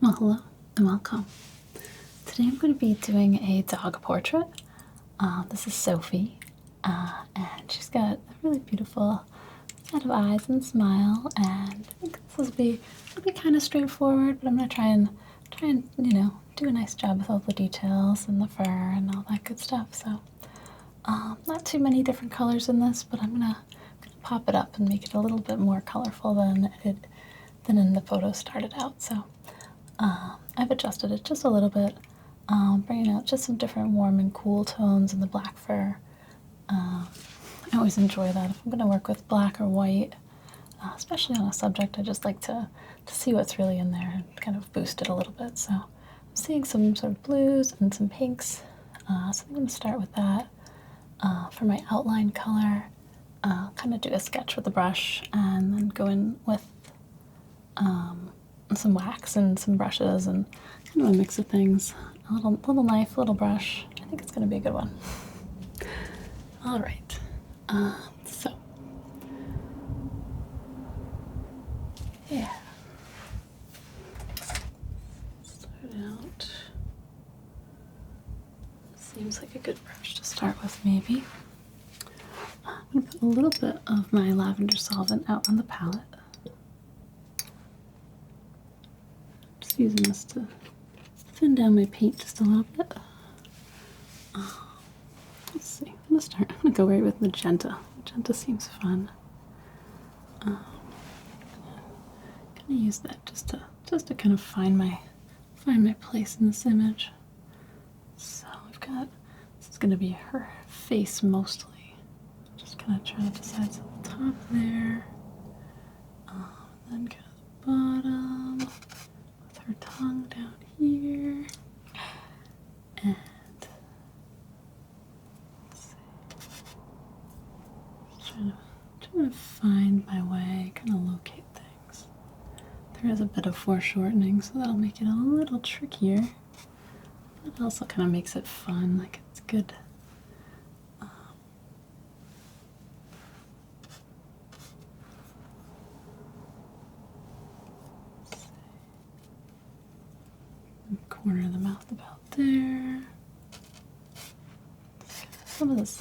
Well, hello and welcome. Today I'm going to be doing a dog portrait. This is Sophie, and she's got a really beautiful set of eyes and smile, and I think this will be kind of straightforward, but I'm going to try and do a nice job with all the details and the fur and all that good stuff. So, not too many different colors in this, but I'm gonna pop it up and make it a little bit more colorful than in the photo started out. So I've adjusted it just a little bit, bringing out just some different warm and cool tones in the black fur. I always enjoy that if I'm going to work with black or white, especially on a subject. I just like to see what's really in there and kind of boost it a little bit. So I'm seeing some sort of blues and some pinks, so I'm going to start with that. For my outline color, kind of do a sketch with the brush and then go in with some wax and some brushes and kind of a mix of things. A little knife, little brush. I think it's going to be a good one. All right. So yeah. Start out. Seems like a good brush to start with, maybe. I'm going to put a little bit of my lavender solvent out on the palette. Just using this to thin down my paint just a little bit. Let's see. I'm going to go right with magenta. Magenta seems fun. Gonna use that just to kind of find my place in this image. So we've got, this is going to be her face mostly. Just kind of trying to decide on the top there, then kind of the bottom with her tongue down here, and let's see. Just trying to find my way, kind of locate things. There is a bit of foreshortening, so that'll make it a little trickier. It also kind of makes it fun, like it's good. Corner of the mouth about there. Some of this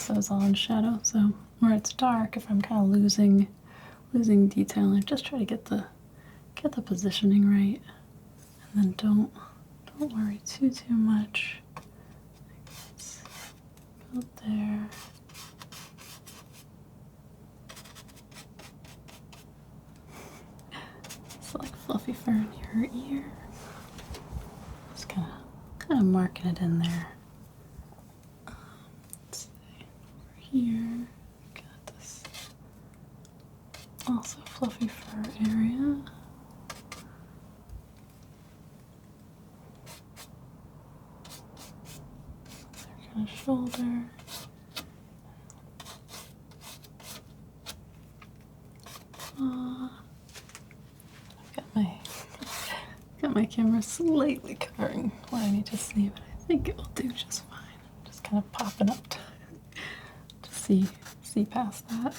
is all in shadow, so where it's dark, if I'm kind of losing detail, I just try to get the positioning right, and then don't worry too much. It's about there. It's like fluffy fur near her ear. Just kind of marking it in there. Let's see, over here, got this also fluffy fur area. Their kind of shoulder. Got my camera slightly covering what I need to see, but I think it will do just fine. Just kind of popping up to see past that.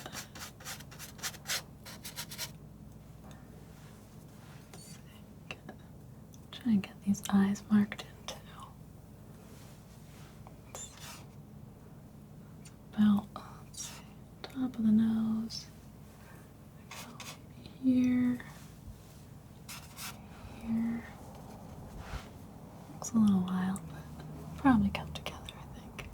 Let's see. Try and get these eyes marked in too. It's about, let's see, top of the nose. Here. Here. Looks a little wild, but probably come together, I think.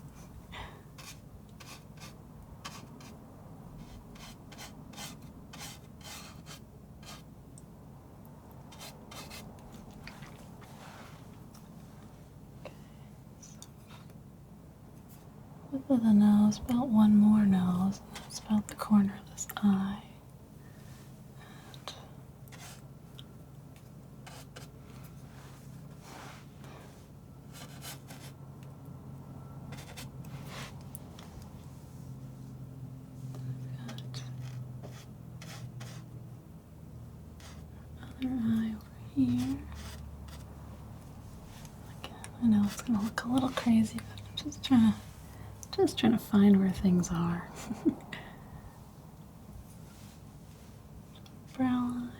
Okay, so width of the nose, about one more nose, and that's about the corner of this eye. Eye over here. Again, I know it's gonna look a little crazy, but I'm just trying to find where things are. Brow line,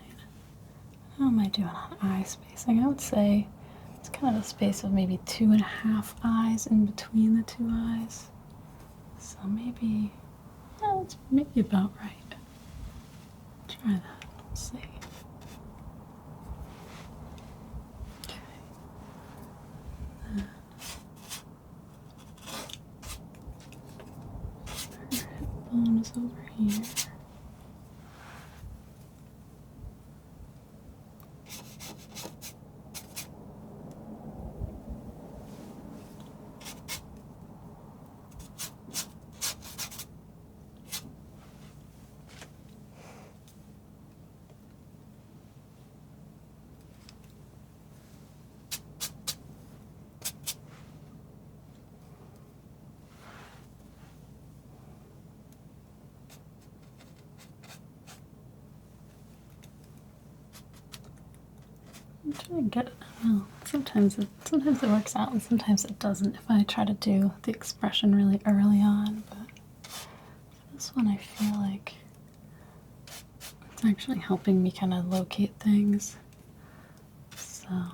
How am I doing on eye spacing? I would say it's kind of a space of maybe 2.5 eyes in between the two eyes. So maybe, yeah, that's maybe about right. Try that. Let's see. Okay. Her hip bone is over here. I'm trying to get it. Well, sometimes it works out and sometimes it doesn't if I try to do the expression really early on, but for this one I feel like it's actually helping me kind of locate things. So I'm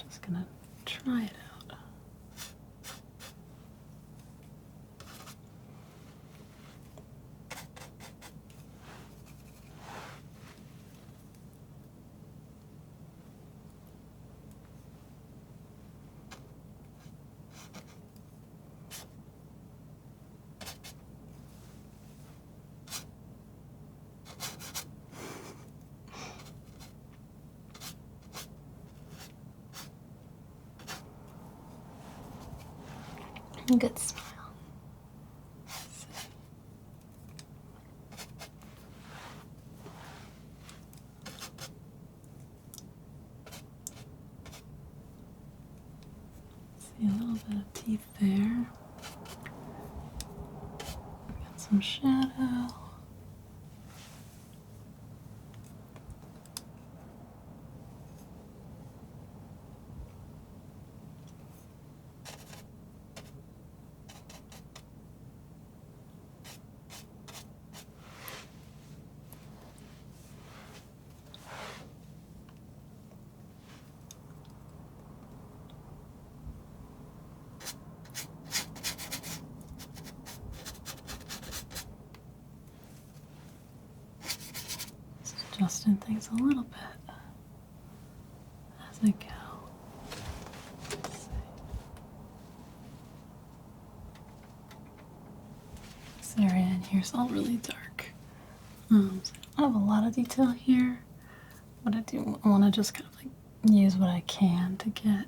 just gonna try it out. Good smile. See a little bit of teeth there. Got some shadow. Adjusting things a little bit as I go. Let's see. This area in here is all really dark. So I don't have a lot of detail here, but I want to just kind of like use what I can to get.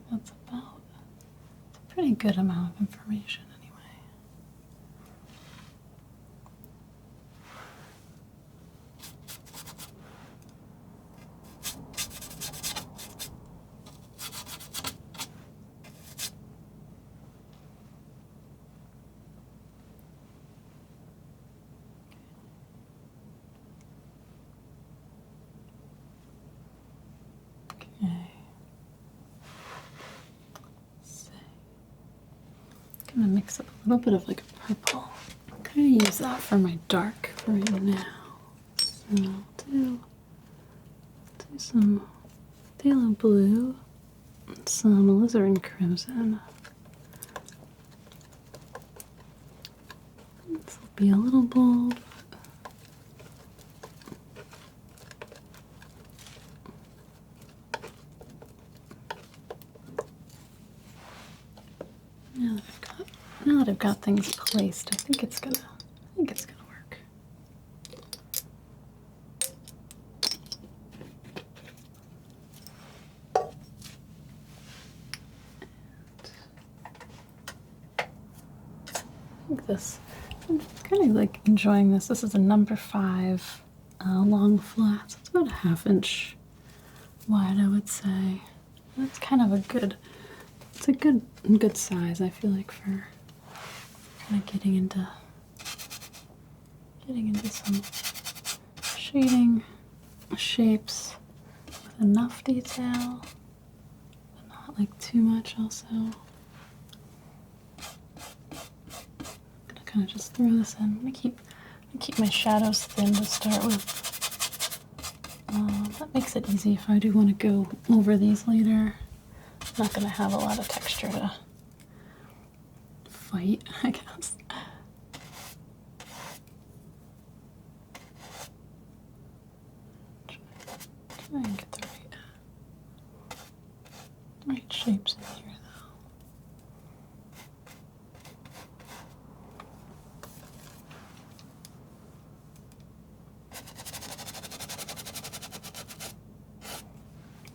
That's about a pretty good amount of information anyway. Okay. I'm gonna mix up a little bit of like a purple. I'm gonna use that for my dark for right now. So I'll do some phthalo blue, and some alizarin crimson. This will be a little bold. Now that I've got things placed, I think it's gonna work. I think this, I'm kind of like enjoying this. This is a number 5 long flat. So it's about a 1/2 inch wide, I would say. That's kind of a good, it's a good size, I feel like, for kind of getting into shading shapes with enough detail, but not like too much also. I'm gonna kind of just throw this in. I'm gonna keep my shadows thin to start with. That makes it easy if I do want to go over these later. I'm not gonna have a lot of texture to fight, I guess. Try and get the right shapes in here, though.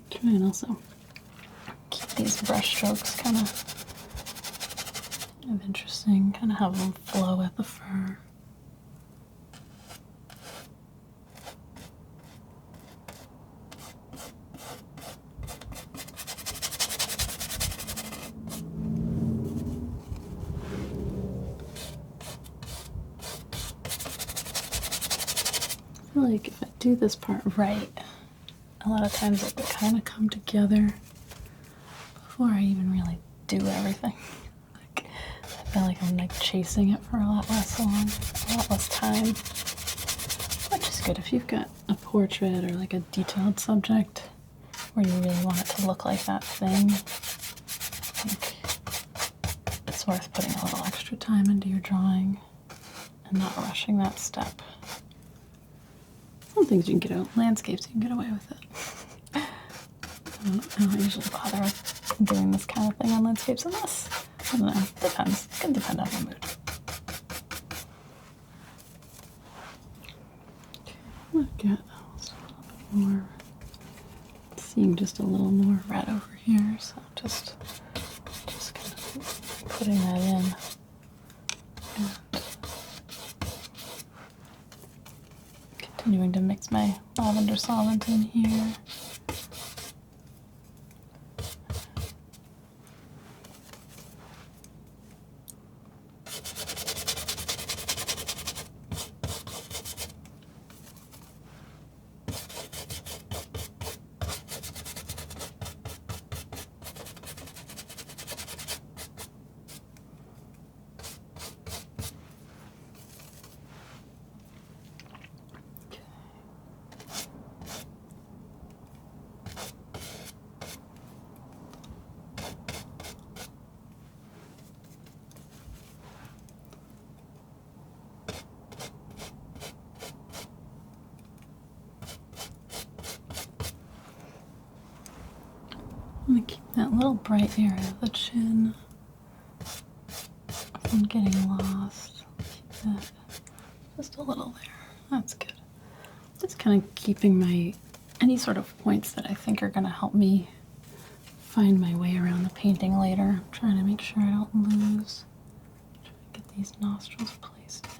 Try and also keep these brush strokes kind of interesting, kind of have them flow with the fur. I feel like if I do this part right, a lot of times it will kind of come together before I even really do everything. Like, I feel like I'm like chasing it for a lot less time, which is good if you've got a portrait or like a detailed subject where you really want it to look like that thing. I think it's worth putting a little extra time into your drawing and not rushing that step. Some things you can get out, landscapes you can get away with it. I don't usually bother with doing this kind of thing on landscapes unless, I don't know, depends. It can depend on the mood. Okay, look at almost a little bit more. Seeing just a little more red over here, so just kind of putting that in. And continuing to mix my lavender solvent in here. I'm going to keep that little bright area of the chin from getting lost. Keep that just a little there. That's good. Just kind of keeping any sort of points that I think are going to help me find my way around the painting later. I'm trying to make sure I don't lose. Trying to get these nostrils placed in.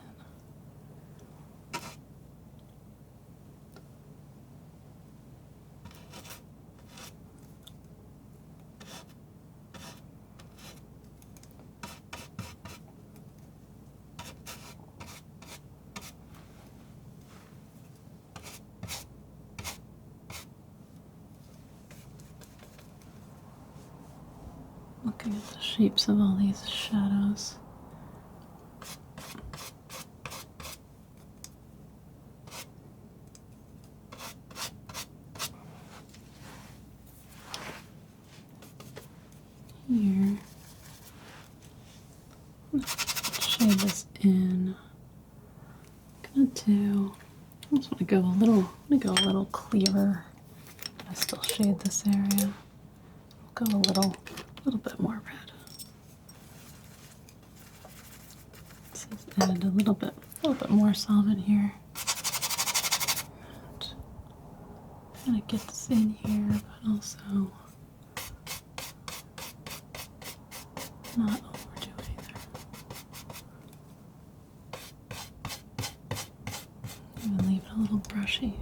Looking at the shapes of all these shadows. Here, shade this in. I just want to go a little clearer. I still shade this area. I'll go a little bit more red. So I've added a little bit more solvent here. Kind of get this in here, but also not overdo it either. Even leave it a little brushy.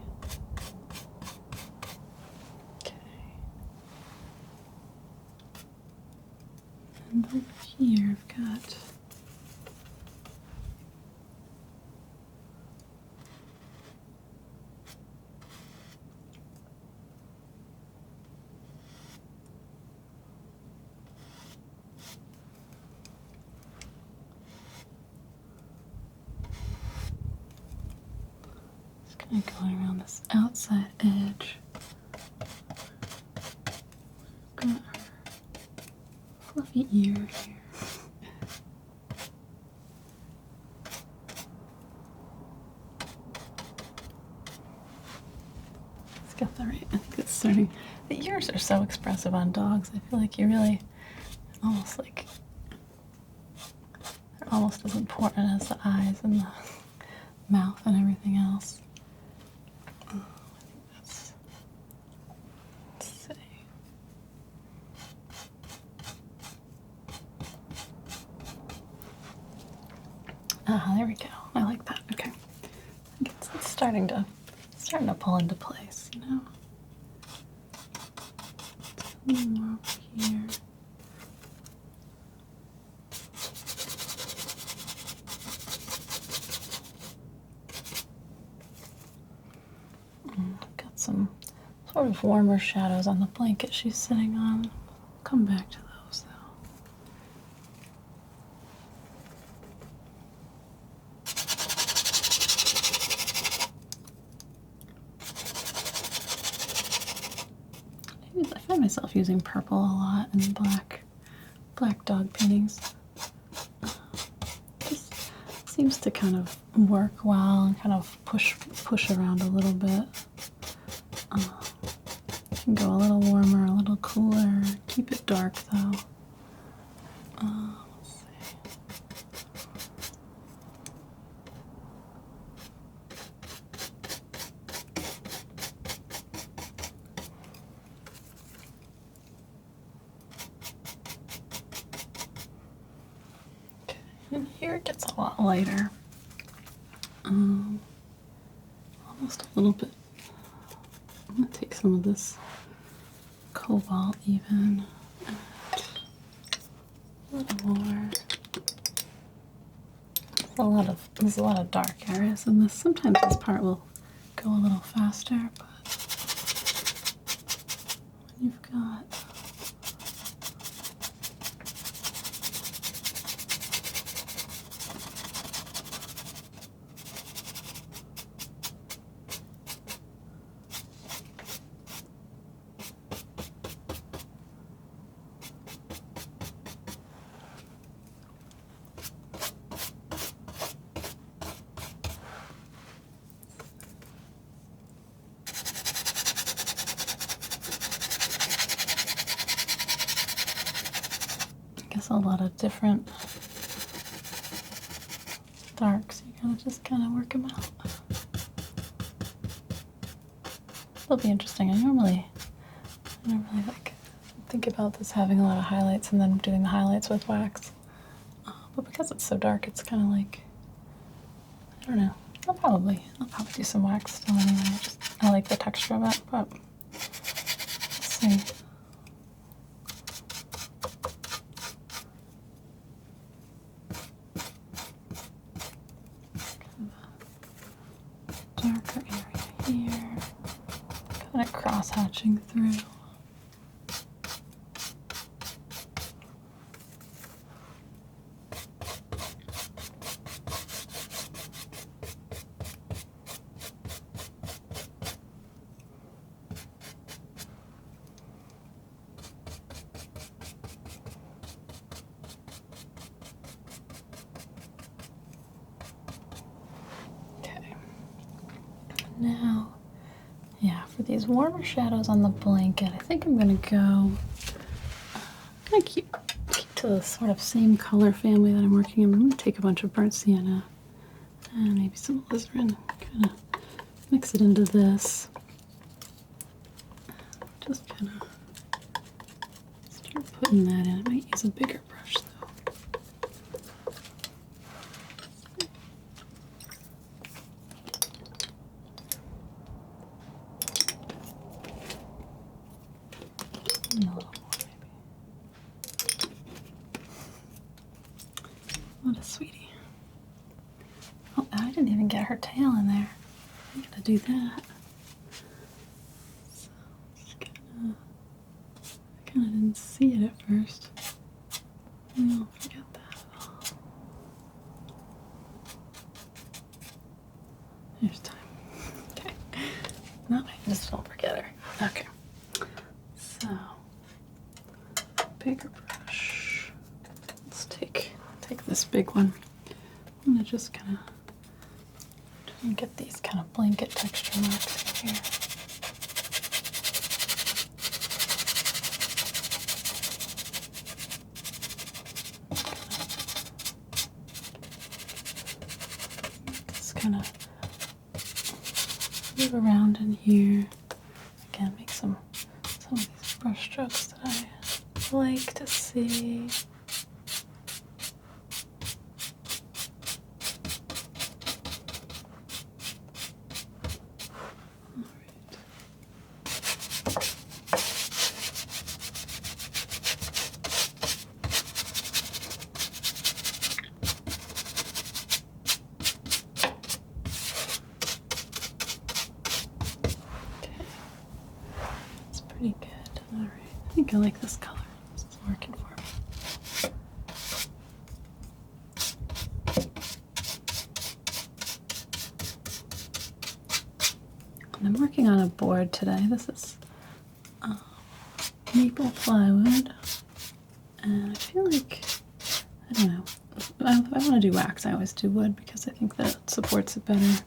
Okay. And over here I've got Kind of going around this outside edge. Got her fluffy ear here. Let's get that right. I think it's starting. The ears are so expressive on dogs. I feel like you really almost like they're almost as important as the eyes and the mouth and everything else. I think that's, let's see. Ah, there we go. I like that. Okay. I think it's starting to pull into place, you know? A little more over here. Got some sort of warmer shadows on the blanket she's sitting on. I'll come back to those though. I find myself using purple a lot and black dog paintings. Just seems to kind of work well and kind of push around a little bit. Can go a little warmer, a little cooler. Keep it dark though. Let's see. Okay, and here it gets a lot lighter. Almost a little bit. I'm gonna take some of this cobalt even. A little more. There's a lot of dark areas in this. Sometimes this part will go a little faster, but when you've got a lot of different darks. You gotta just kind of work them out. It'll be interesting. I don't really like think about this having a lot of highlights and then doing the highlights with wax. But because it's so dark, it's kind of like, I don't know. I'll probably do some wax still anyway. I like the texture of it, but let's see. Darker area here, kind of cross-hatching through. Now, yeah, for these warmer shadows on the blanket, I think I'm gonna keep to the sort of same color family that I'm working in. I'm gonna take a bunch of burnt sienna and maybe some alizarin, kind of mix it into this. Just kind of start putting that in. I might use a bigger brush though. A little more, maybe. What a sweetie. Oh, I didn't even get her tail in there. I gotta do that. So, just I kinda didn't see it at first. We won't forget that at all. There's time. just don't forget her. Okay. So, bigger brush. Let's take this big one. I'm gonna just kind of try and get these kind of blanket texture marks in here. Just kind of move around in here. Again, make some of these brush strokes that I like to see. Pretty good. All right. I think I like this color. This is working for me. And I'm working on a board today. This is maple plywood. And I feel like, I don't know, if I want to do wax, I always do wood because I think that supports it better.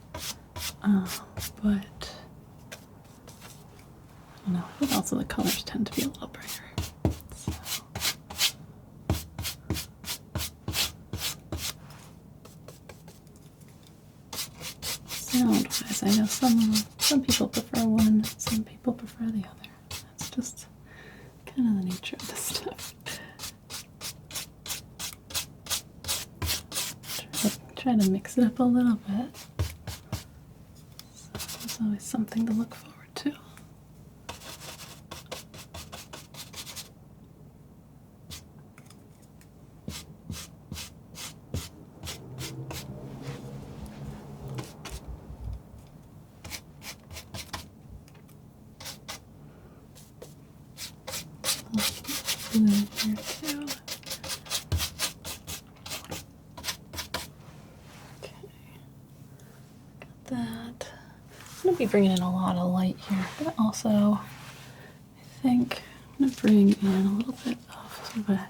But I don't know, I think also the colors tend to be a little brighter. So. Sound-wise, I know some people prefer one, some people prefer the other. That's just kind of the nature of this stuff. Try to mix it up a little bit. So there's always something to look forward to. Blue in here too. Okay, got that. I'm going to be bringing in a lot of light here, but also I think I'm going to bring in a little bit of sort of a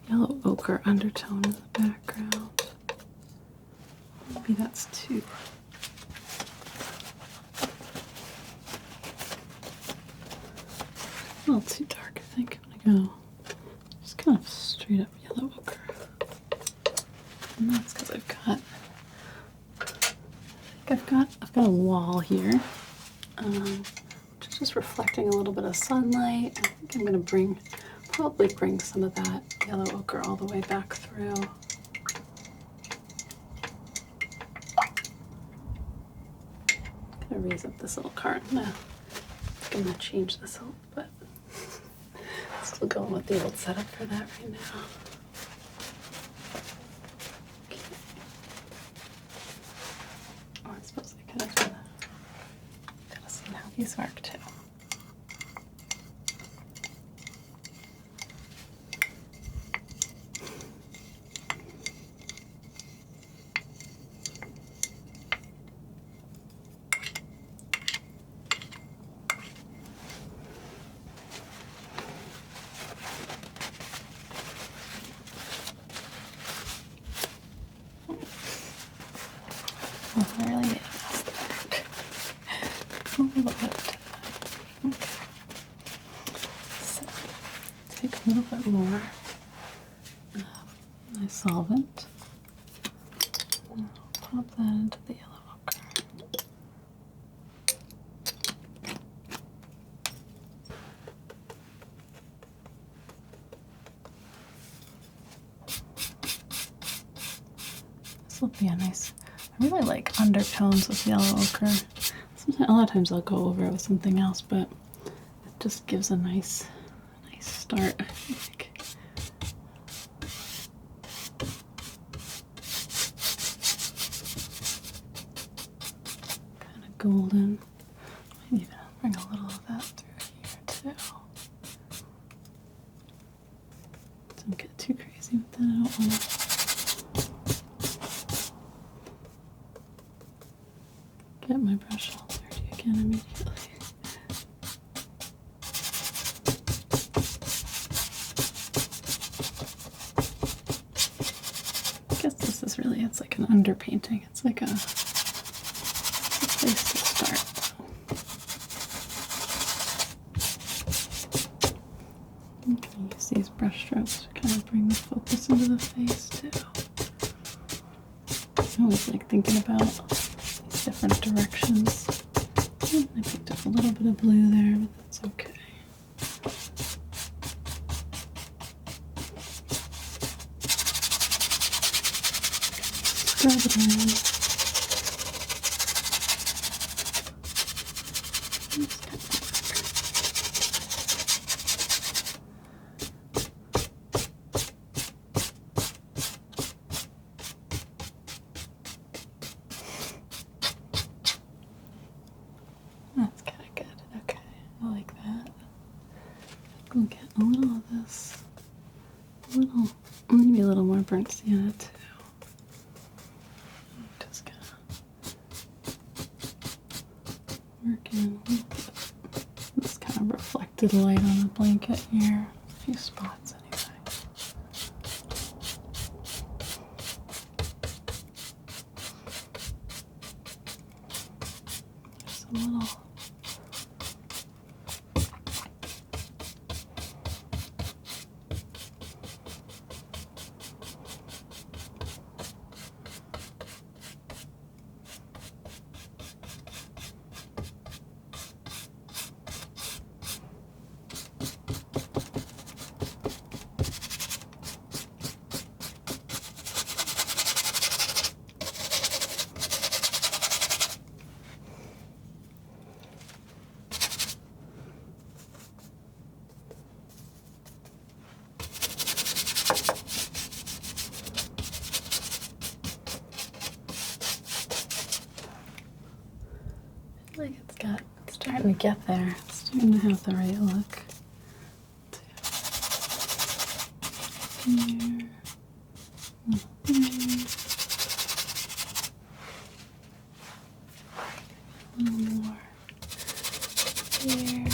yellow ochre undertone in the background. Maybe that's too. A little too dark, I think. I'm going to go just kind of straight up yellow ochre. And that's because I've got a wall here, which is just reflecting a little bit of sunlight. I think I'm going to probably bring some of that yellow ochre all the way back through. I'm going to raise up this little card. I'm going to change this a little bit. Still going with the old setup for that right now. Okay. Oh, I suppose I could have gotta see how these work too. I really need to pass the back. A little bit. Okay. So, take a little bit more of my solvent. And I'll pop that into the yellow ochre. This will be a nice. I really like undertones with yellow ochre. A lot of times I'll go over it with something else, but it just gives a nice start, I think. Kind of golden. Maybe even bring a little of that through here too. Don't get too crazy with that. I don't want to. Get my brush all dirty again immediately. it's like an underpainting. It's like a place to start. I'm going to use these brush strokes to kind of bring the focus into the face too. I always like thinking about these different directions. I picked up a little bit of blue there, but that's okay. Scrub it around. That's kind of good. Okay, I like that. We'll get a little of this. Maybe a little more burnt sienna too. Just gonna work in a little bit. This kind of reflected light on the blanket here. A few spots anyway. There's a little. Like it's starting to get there. It's starting to have the right look. Here. A little more here.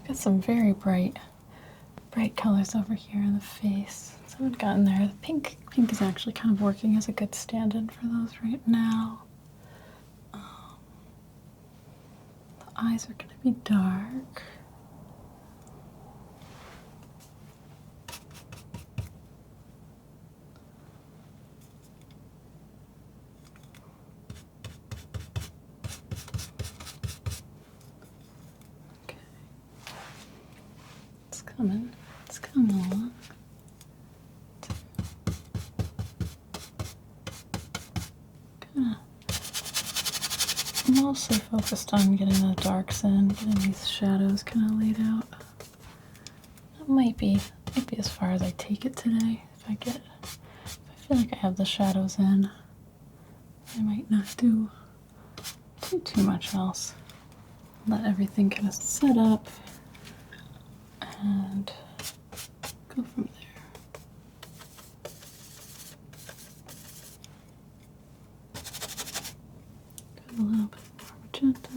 Got some very bright colors over here in the face. So I've gotten there. The pink is actually kind of working as a good stand-in for those right now. The eyes are going to be dark. Okay. It's coming along. Mostly focused on getting the darks in, getting these shadows kind of laid out. That might be as far as I take it today. If I feel like I have the shadows in, I might not do too much else. Let everything kind of set up and go from there. A little bit more magenta.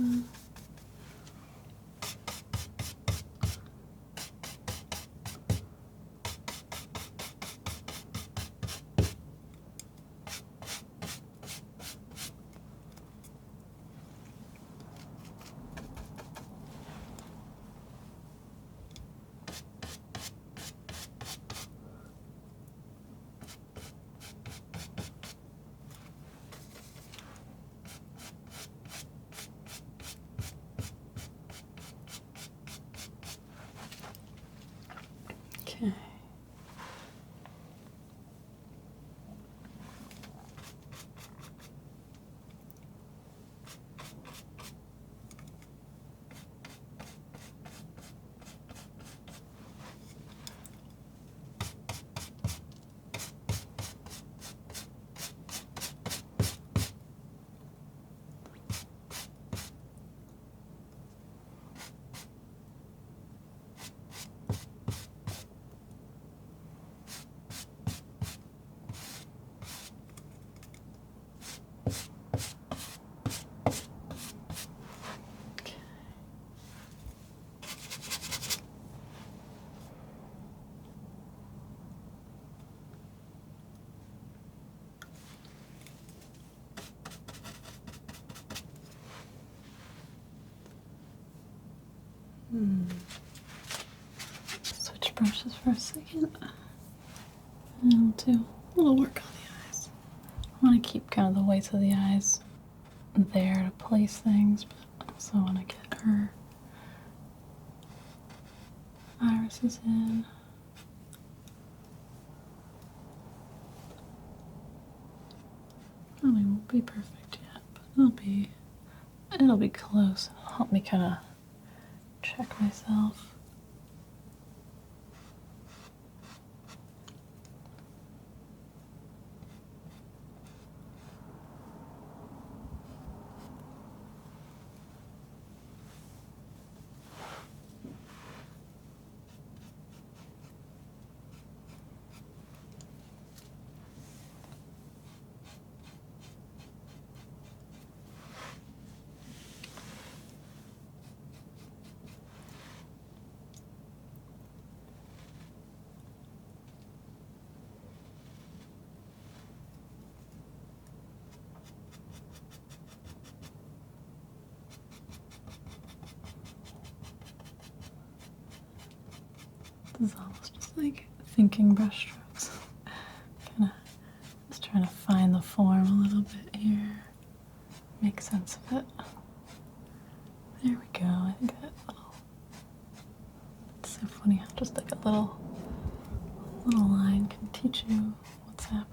brushes for a second. And we'll do a little work on the eyes. I want to keep kind of the whites of the eyes there to place things, but also want to get her irises in. Probably won't be perfect yet, but it'll be close. It'll help me kind of check myself. This is almost just like thinking brush strokes. Kind of just trying to find the form a little bit here. Make sense of it. There we go. I think that little. It's so funny how just like a little line can teach you what's happening.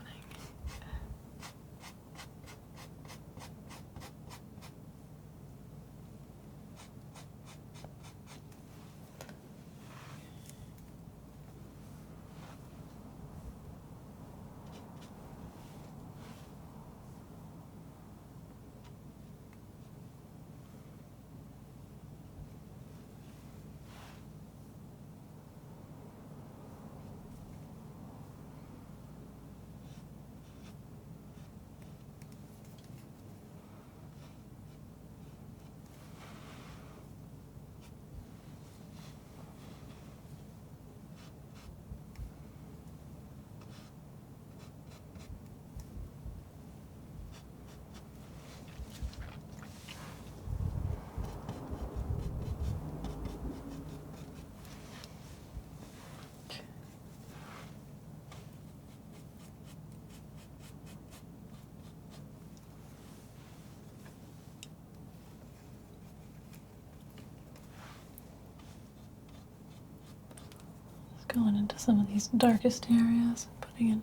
Going into some of these darkest areas, putting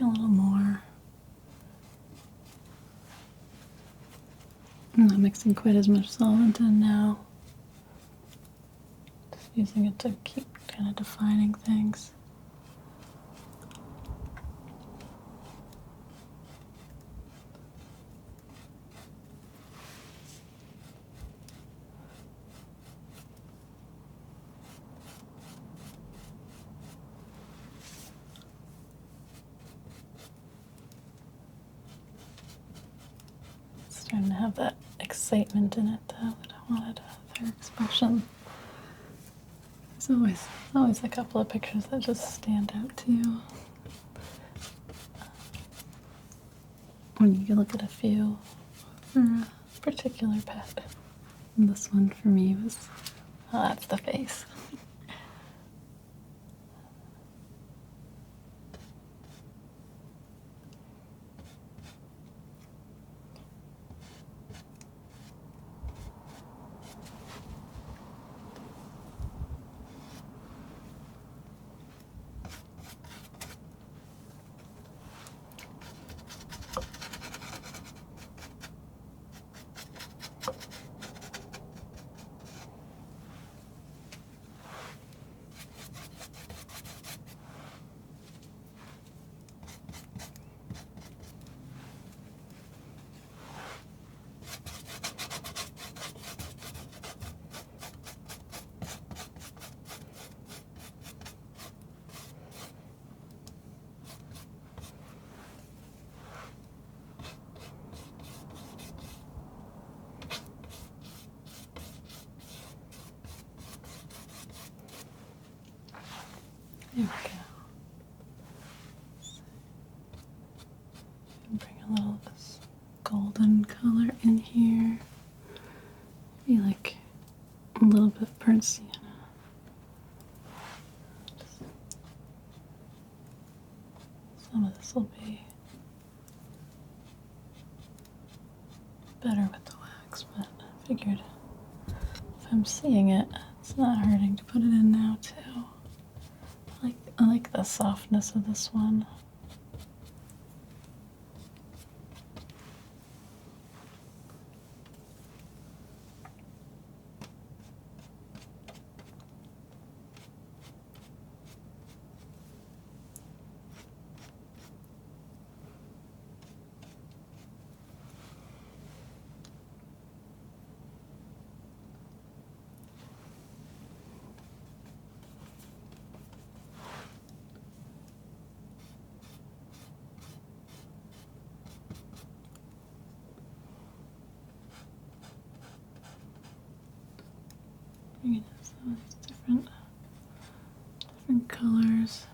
a little more. I'm not mixing quite as much solvent in now. Just using it to keep kind of defining things. Starting to have that excitement in it, though, that I wanted their expression. There's always a couple of pictures that just stand out to you. When you can look at a few for a particular pet. And this one for me was, oh, that's the face. There we go. Bring a little of this golden color in here. Maybe like a little bit burnt sienna. better with the wax, but I figured if I'm seeing it, it's not hurting to put it in now too. I like the softness of this one. Bringing in some of these different colors.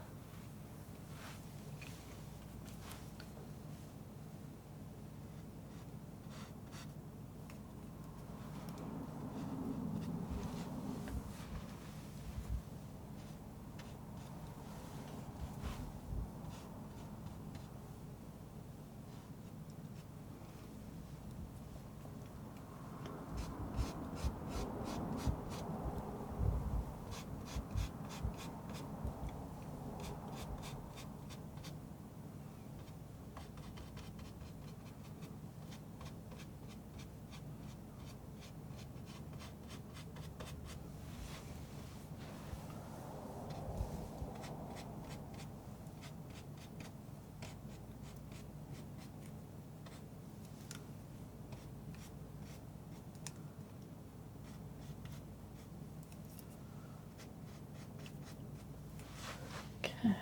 Okay,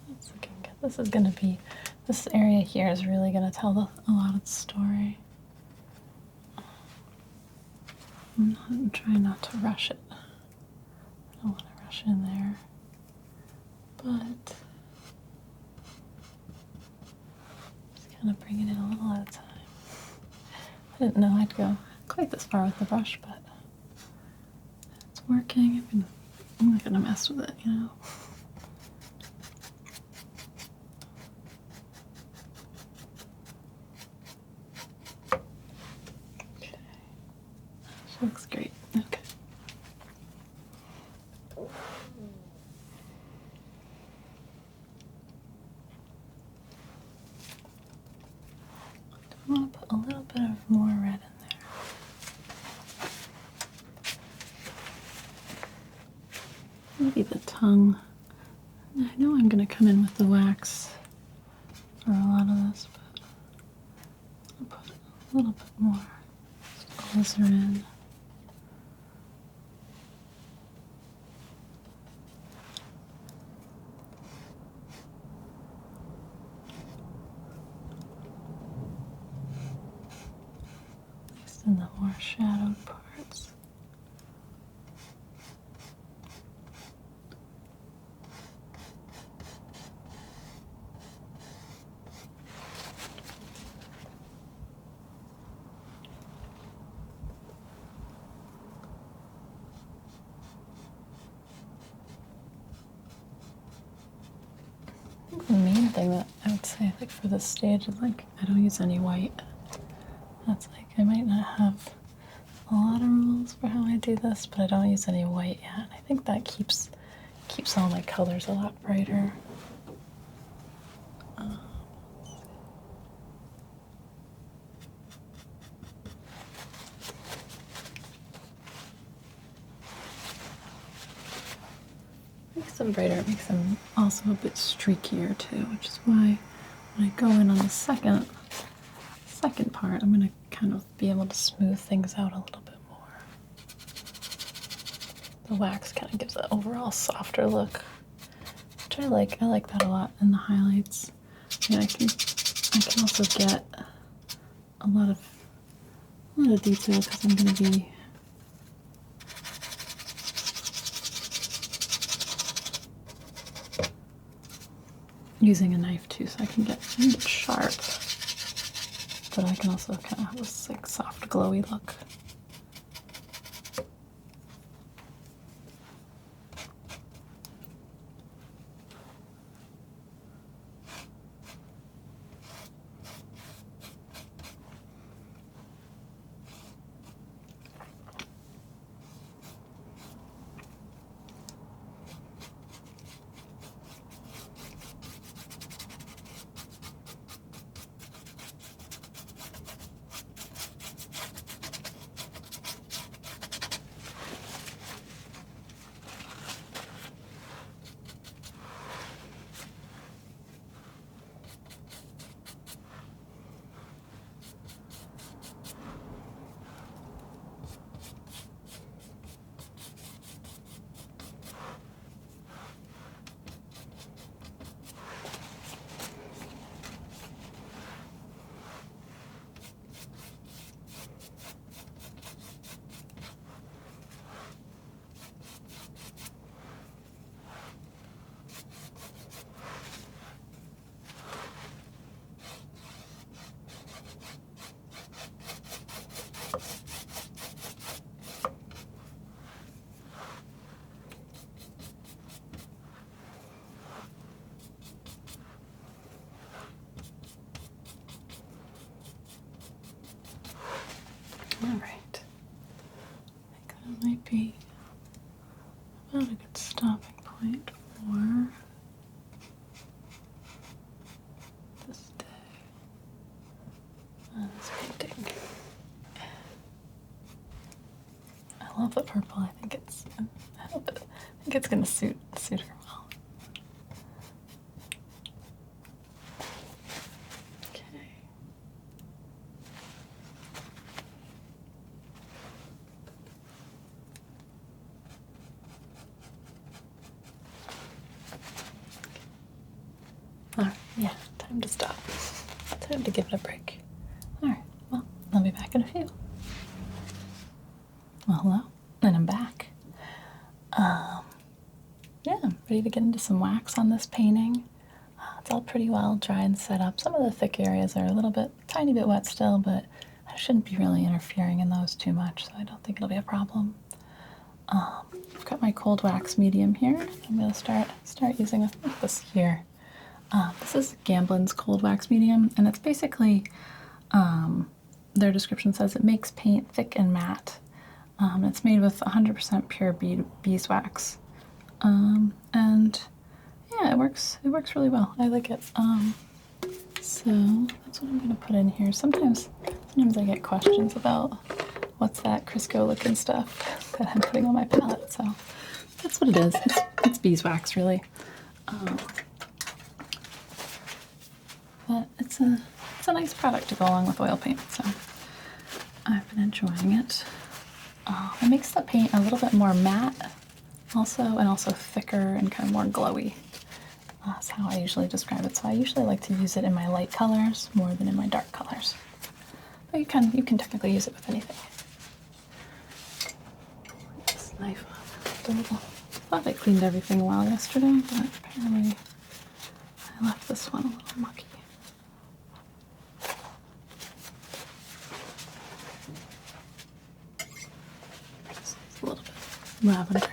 that's looking good. This is going to be, this area here is really going to tell a lot of the story. I'm trying not to rush it. I don't want to rush in there, but just kind of bring it in a little at a time. I didn't know I'd go quite this far with the brush, but it's working. I'm not gonna mess with it, you know. Okay, this looks great. Okay. I want to put a little bit of more red in there. Maybe the tongue. I know I'm going to come in with the wax for a lot of this, but I'll put a little bit more glycerin. At least in the more shadowed parts. The main thing that I would say, like for this stage, is like I don't use any white. That's like I might not have a lot of rules for how I do this, but I don't use any white yet. And I think that keeps all my colors a lot brighter. Makes them brighter. It makes them also a bit streakier too, which is why when I go in on the second part, I'm going to kind of be able to smooth things out a little bit more. The wax kind of gives an overall softer look, which I like. I like that a lot in the highlights. Yeah, I can also get a lot of detail because I'm going to be using a knife too, so I can get sharp, but I can also kind of have this like soft glowy look. All right. I think that might be about a good stopping point for this day and this painting. I love the purple. I think it's gonna suit her well. Okay. All right, yeah, time to stop. Time to give it a break. All right, well, I'll be back in a few. Well, hello, and I'm back. Yeah, I'm ready to get into some wax on this painting. It's all pretty well dry and set up. Some of the thick areas are tiny bit wet still, but I shouldn't be really interfering in those too much, so I don't think it'll be a problem. I've got my cold wax medium here. I'm gonna start using this here. This is Gamblin's cold wax medium, and it's basically, their description says it makes paint thick and matte. It's made with 100% pure beeswax. And yeah, it works really well. I like it. So that's what I'm gonna put in here. Sometimes I get questions about what's that Crisco looking stuff that I'm putting on my palette. So that's what it is. It's beeswax, really. But it's a nice product to go along with oil paint. So I've been enjoying it. It makes the paint a little bit more matte and also thicker and kind of more glowy. That's how I usually describe it. So I usually like to use it in my light colors more than in my dark colors. But you can technically use it with anything. This knife up. I thought I cleaned everything well yesterday, but apparently I left this one a little mucky. Just a little bit of lavender.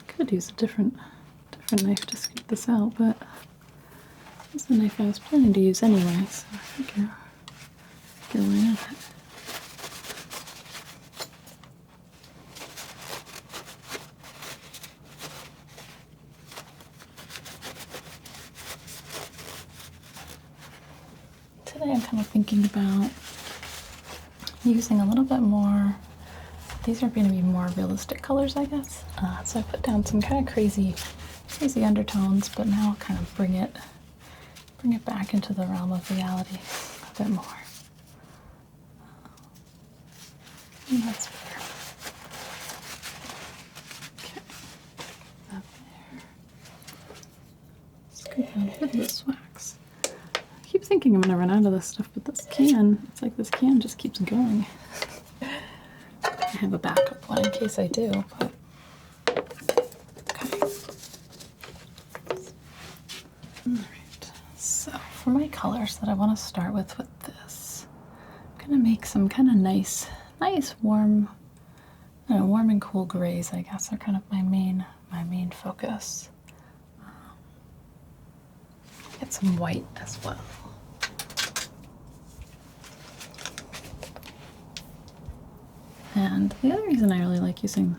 Could use a different knife to scoop this out, but this is the knife I was planning to use anyway, so I figure get away with it. Today I'm kind of thinking about using a little bit more. These are going to be more realistic colors, I guess. So I put down some kind of crazy undertones, but now I'll kind of bring it back into the realm of reality a bit more. And that's fair. Okay, up there. Scoop out a bit of this wax. I keep thinking I'm going to run out of this stuff, but it's like this can just keeps going. I have a backup one in case I do, but okay. Alright, so for my colors that I want to start with this, I'm going to make some kind of nice warm and cool grays, I guess, are kind of my main focus. Get some white as well. And the other reason I really like using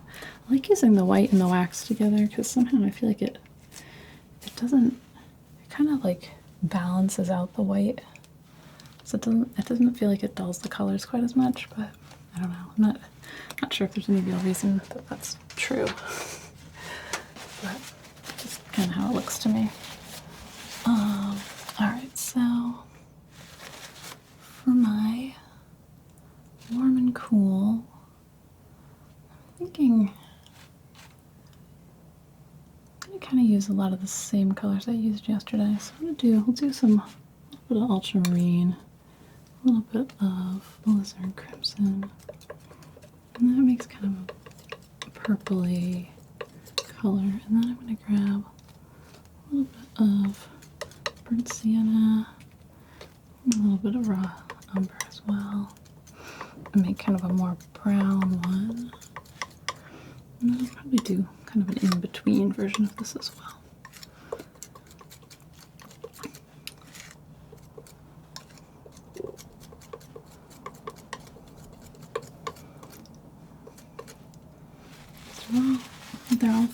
the white and the wax together, because somehow I feel like it kind of like balances out the white. So it doesn't feel like it dulls the colors quite as much, but I don't know. I'm not sure if there's any real reason that that's true. But just kind of how it looks to me. Alright, so for my warm and cool, I'm thinking I'm going to kind of use a lot of the same colors I used yesterday. So we'll do a little bit of ultramarine, a little bit of alizarin crimson, and that makes kind of a purpley color. And then I'm going to grab a little bit of burnt sienna, a little bit of raw umber as well, and make kind of a more brown one. And then I'll probably do kind of an in-between version of this as well.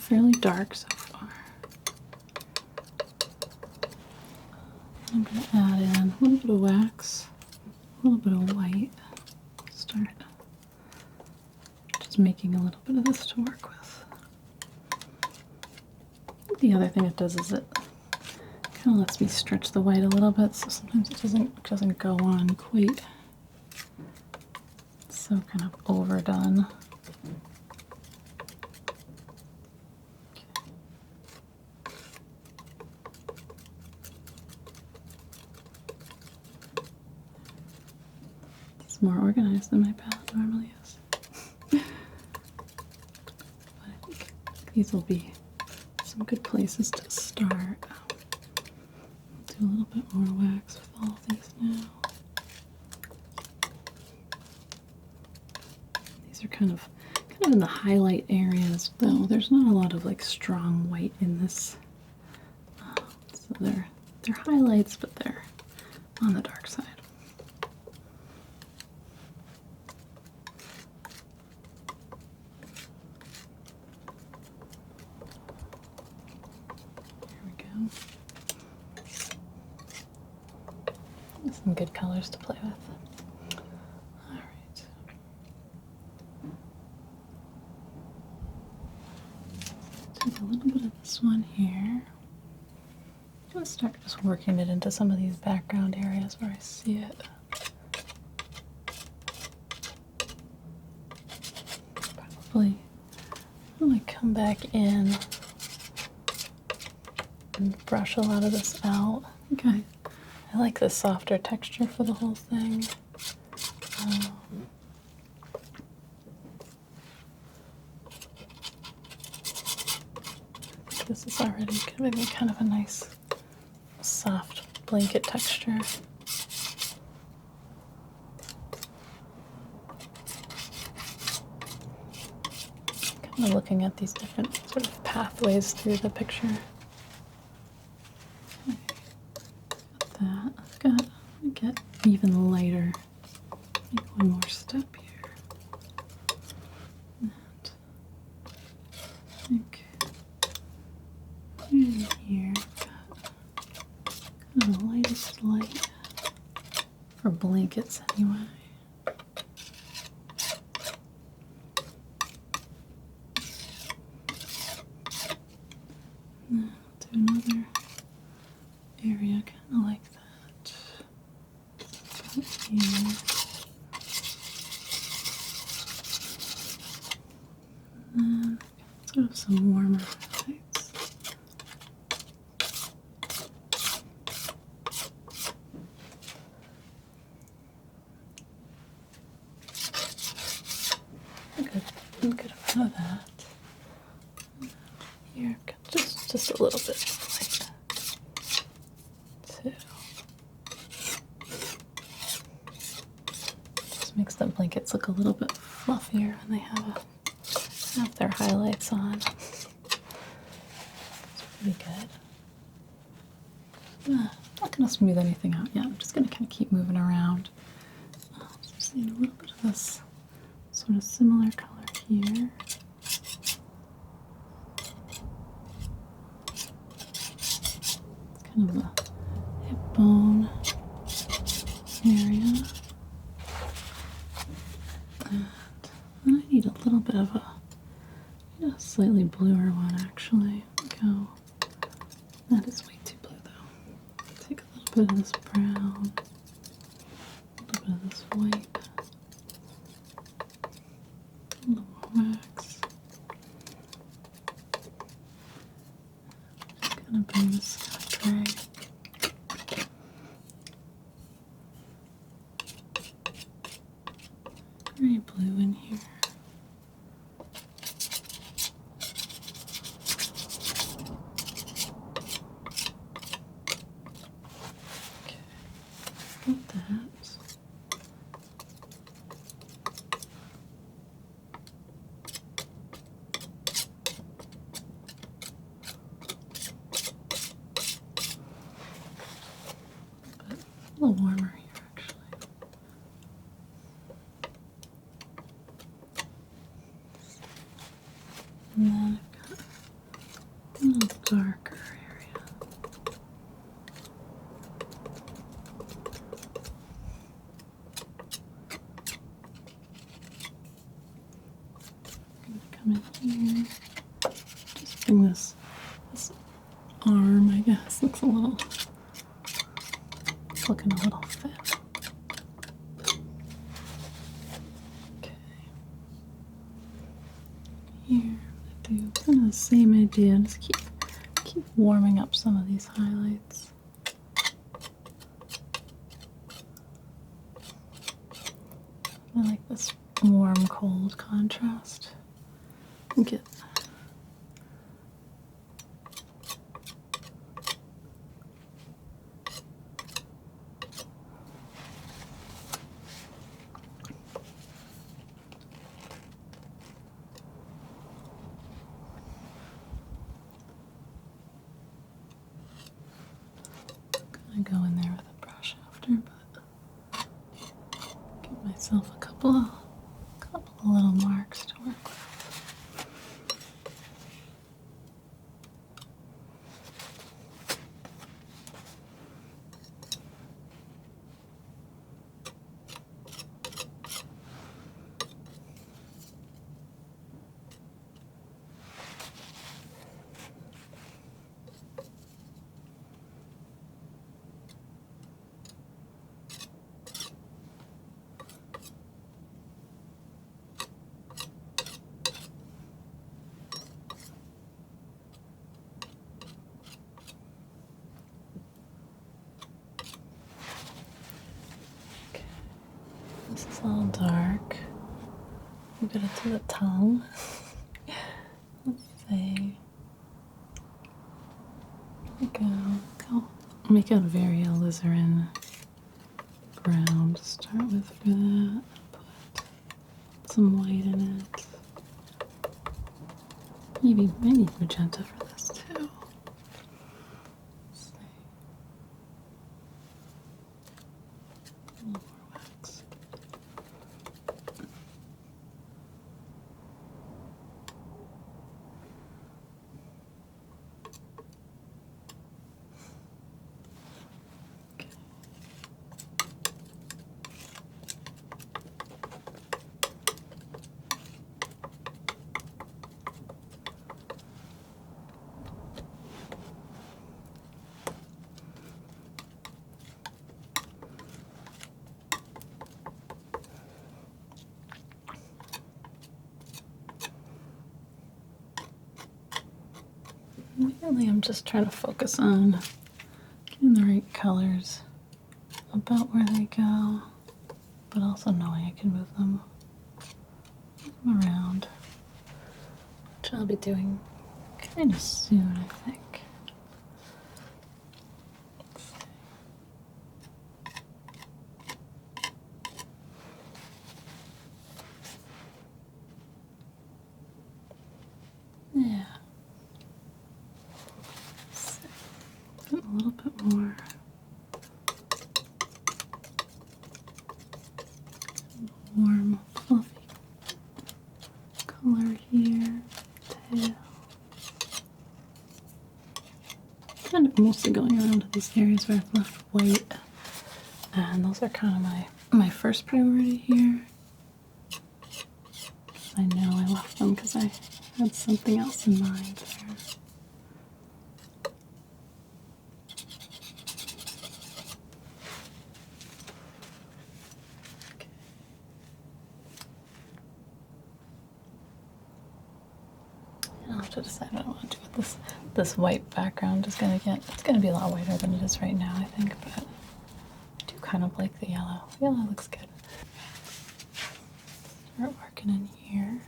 fairly dark so far. I'm going to add in a little bit of wax, a little bit of white. Start just making a little bit of this to work with. The other thing it does is it kind of lets me stretch the white a little bit, so sometimes it doesn't go on quite so kind of overdone. It's more organized than my palette normally is. But I think these will be some good places to start. Do a little bit more wax with all of these now. These are kind of in the highlight areas, though. There's not a lot of like strong white in this, so they're highlights, but they're on the dark side. Some good colors to play with. All right. Take a little bit of this one here. I'm going to start just working it into some of these background areas where I see it. Probably come back in and brush a lot of this out. Okay. I like the softer texture for the whole thing. This is already giving me kind of a nice soft blanket texture. Kind of looking at these different sort of pathways through the picture. Get even lighter. Make one more step here. And I think in here got kind of the lightest light for blankets anyway. And do another area kind of like that. Here. And sort of some warmer lights. Good amount of that. Here, I've got just a little bit of light too. Makes the blankets look a little bit fluffier when they have their highlights on. It's pretty good. Not going to smooth anything out yet. I'm just going to kind of keep moving around. Just need a little bit of this sort of similar color here. It's kind of the hip bone area. And I need a little bit of a slightly bluer one, actually. Go. That is way too blue, though. Take a little bit of this brown, a little bit of this white, a little more wax. Just gonna bring this sky gray. Gray blue in here. Got that. But a little warmer here, actually. And then I've got missing this arm, I guess. It's looking a little thin. Okay. Here, do kind of the same idea. Just keep warming up some of these highlights. I like this warm-cold contrast. Get gonna go in there with a brush after, but give myself a couple of little marks to work with. This is all dark. We'll get it to the tongue. Let's see. Go. Make a very alizarin brown to start with for that. Put some white in it. Maybe magenta for this too. Let's see. A little more wax. Really, I'm just trying to focus on getting the right colors about where they go, but also knowing I can move them around, which I'll be doing kind of soon, I think. Yeah. A little bit more. Warm, fluffy color here. Tail. Kind of mostly going around to these areas where I've left white. And those are kind of my first priority here. I know I left them because I had something else in mind there. I'll have to decide what I want to do with this white background. It's gonna be a lot whiter than it is right now, I think, but I do kind of like the yellow. The yellow looks good. Start working in here.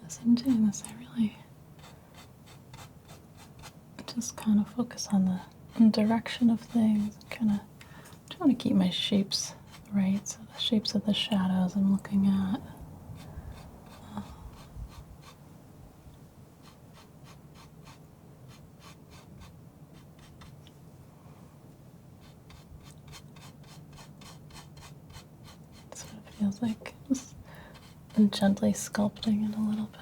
As I'm doing this, I really just kind of focus on the direction of things, kind of trying to keep my shapes right, so the shapes of the shadows I'm looking at. That's what it feels like, just gently sculpting it a little bit.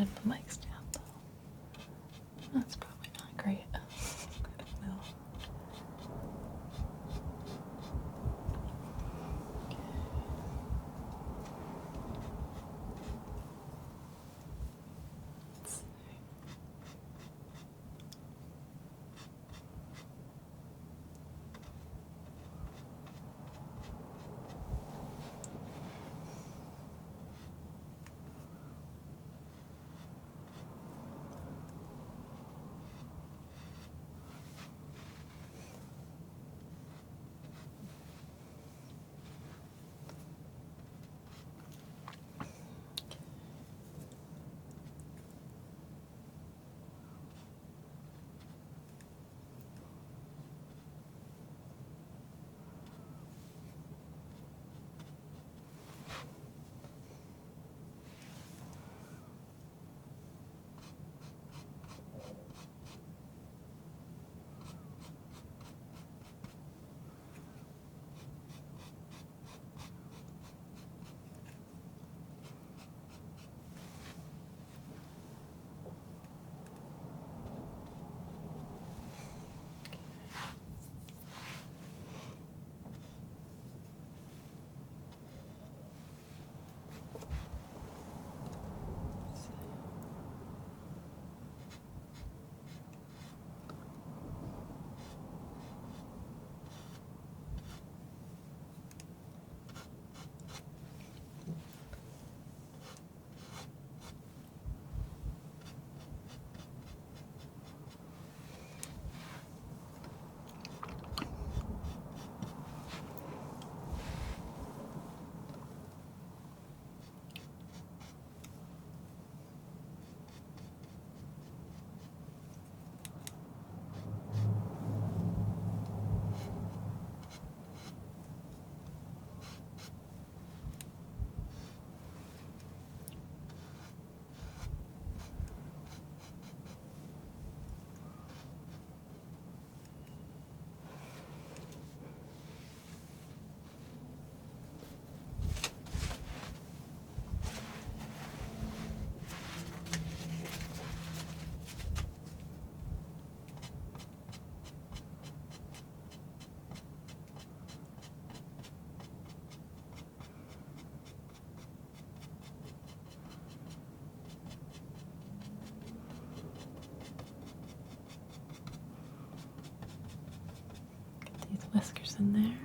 side of the mic stand, though. That's probably not great. Well. Let's see. These whiskers in there.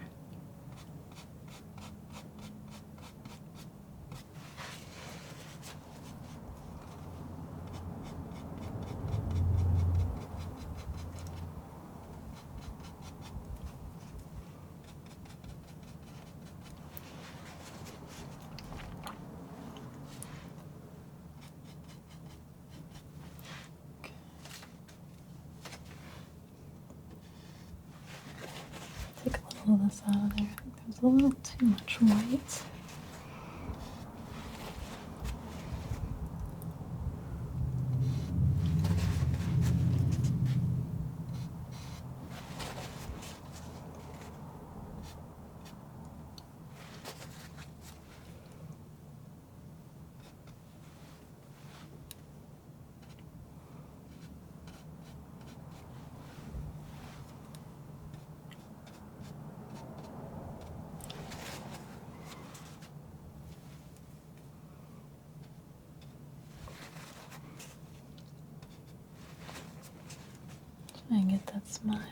Take a little of this out of there. I think there's a little too much white. Try and get that smile in.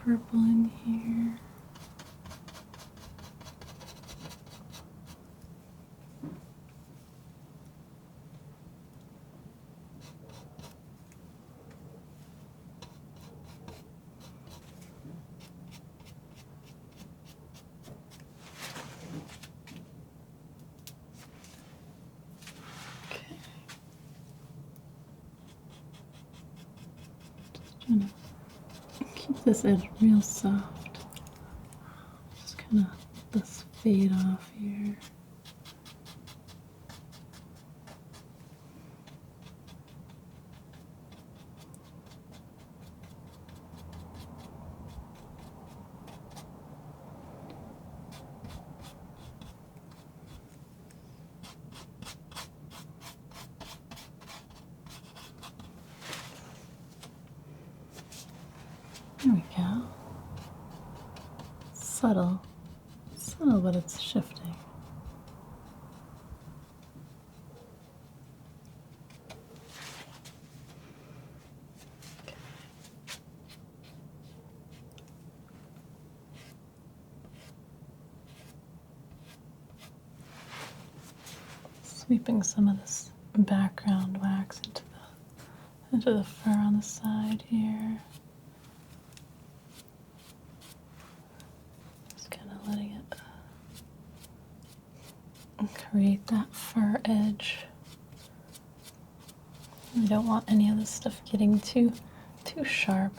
purple in here. Trying to keep this edge real soft. Just kind of let this fade off here. There we go. Subtle, but it's shifting. Sweeping some of this background wax into the fur on the side here. Just kind of letting it create that fur edge. I don't want any of this stuff getting too sharp.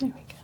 There we go.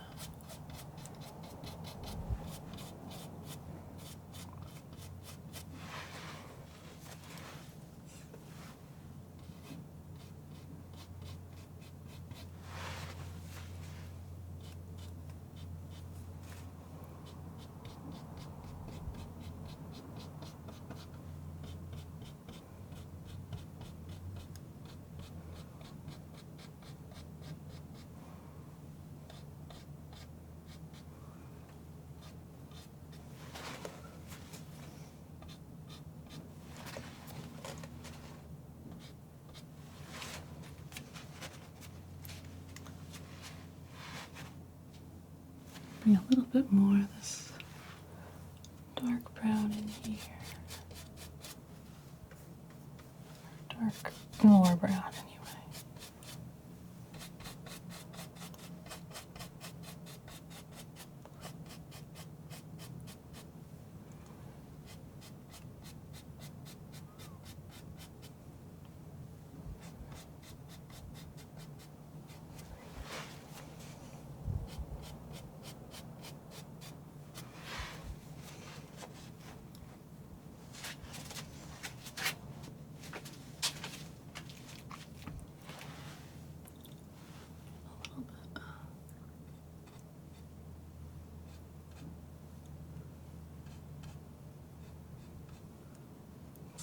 Bring a little bit more of this dark brown in here. More brown anyway.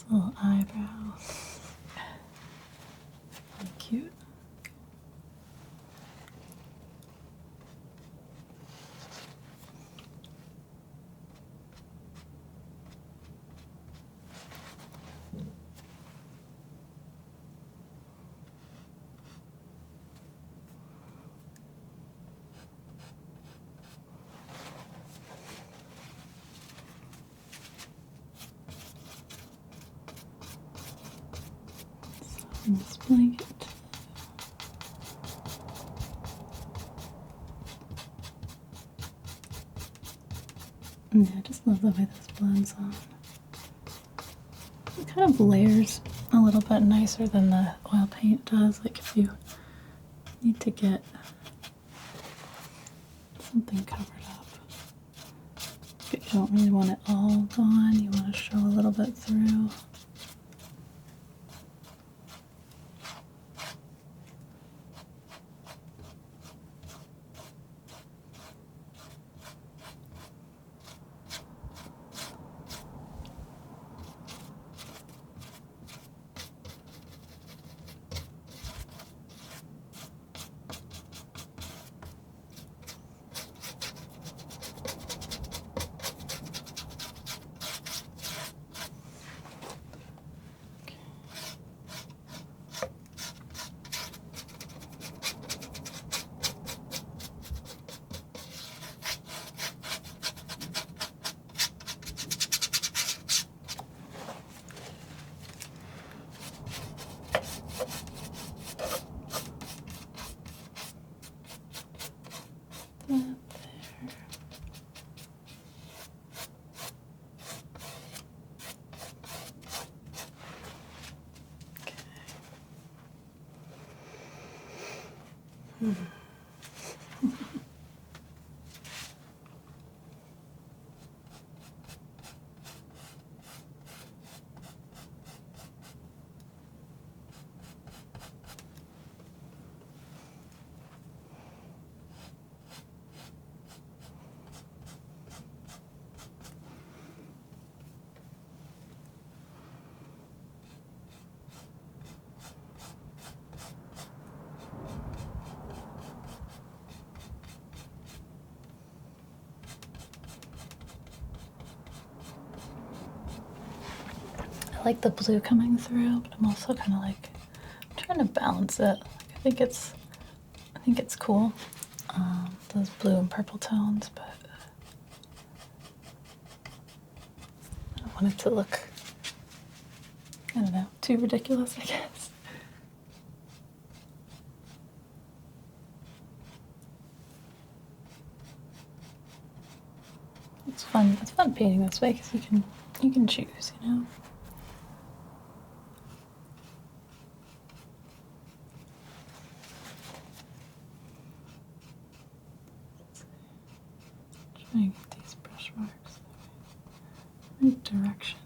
Little eyebrow. Really cute. This blanket. Yeah, I just love the way this blends on. It kind of layers a little bit nicer than the oil paint does. Like if you need to get something covered up, but you don't really want it all gone, you want to show a little bit through. I like the blue coming through, but I'm also kind of like trying to balance it. I think it's cool, those blue and purple tones, but I don't want it to look, I don't know, too ridiculous, I guess. It's fun. It's fun painting this way because you can choose, you know. Trying to get these brush marks the right direction.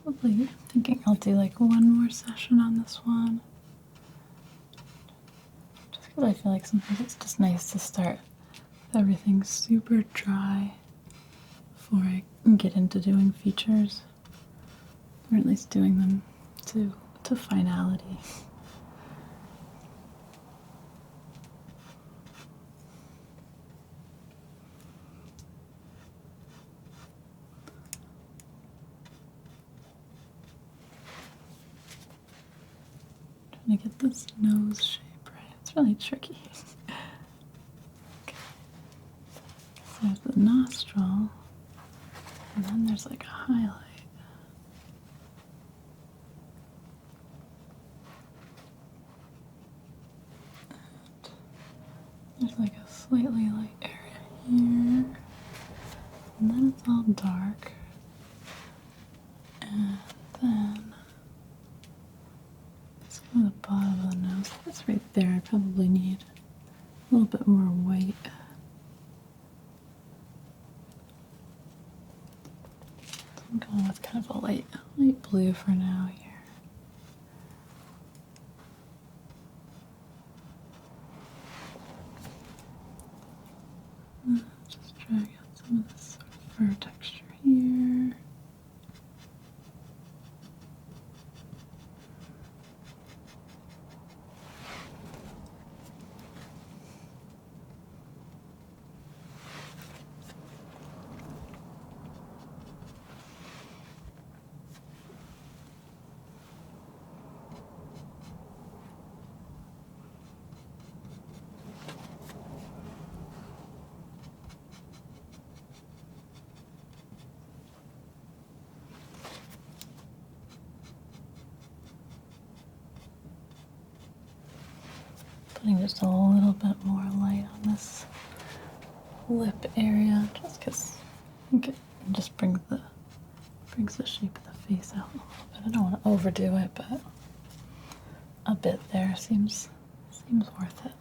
Probably thinking I'll do like one more session on this one. Just because I feel like sometimes it's just nice to start with everything super dry before I get into doing features, or at least doing them to finality. Trying to get this nose shape right. It's really tricky. Okay. So there's the nostril, and then there's like a highlight. And there's like a slightly light area here, and then it's all dark. And then let's go to the bottom of the nose. That's right there. I probably need a little bit more white. So I'm going with kind of a light blue for now here. Just drag out some of this sort of fur texture here. Putting just a little bit more light on this lip area, just because I think it just brings the shape of the face out a little bit. I don't want to overdo it, but a bit there seems worth it.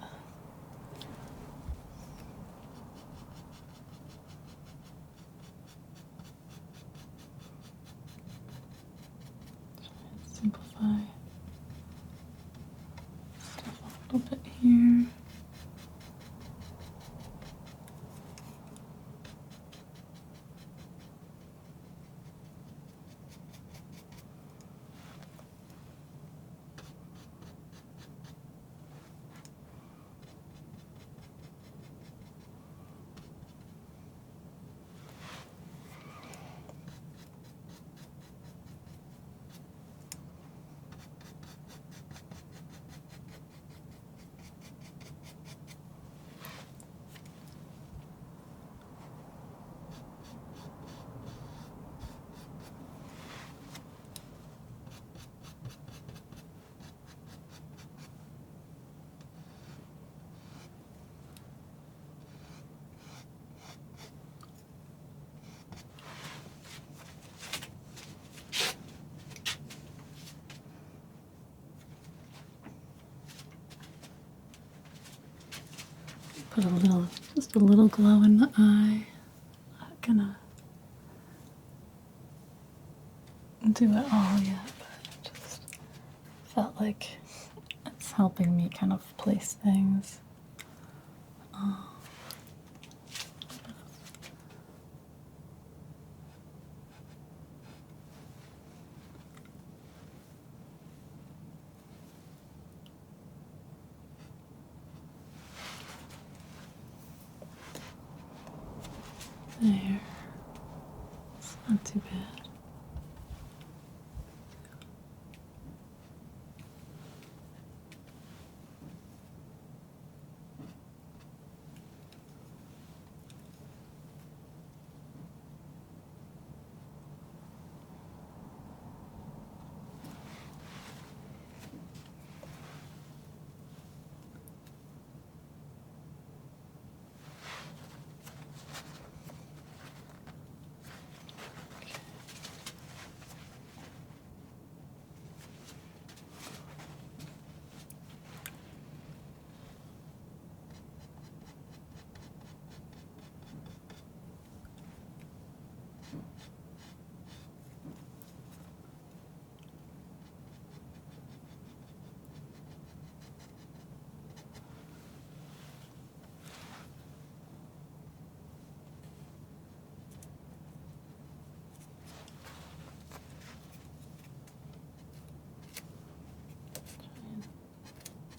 Put just a little glow in the eye. Not gonna do it all yet, but just felt like it's helping me kind of place things. There. It's not too bad.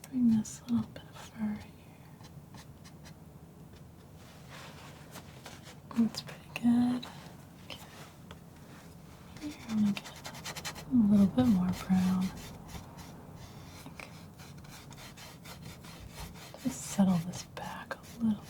Bring this little bit of fur here. That's pretty good. Okay. Here I'm gonna get a little bit more brown. Okay. Just settle this back a little bit.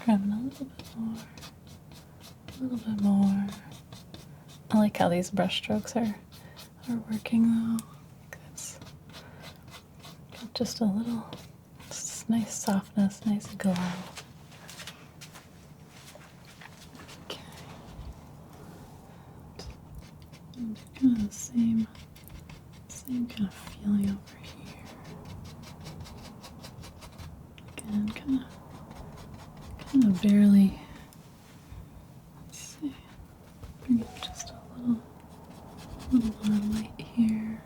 Grabbing a little bit more, a little bit more. I like how these brush strokes are working though. It's got just a little, just nice softness, nice glow. Okay. And kind of the same kind of feeling over here. Again, kind of barely. Let's see. Bring up just a little more light here.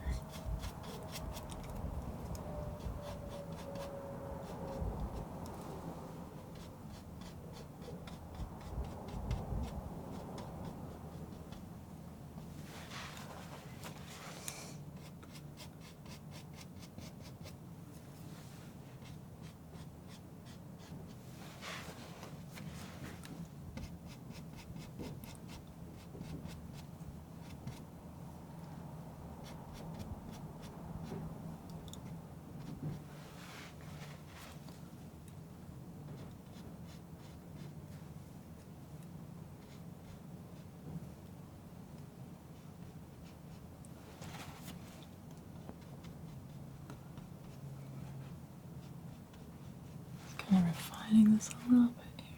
Kind of refining this a little bit here.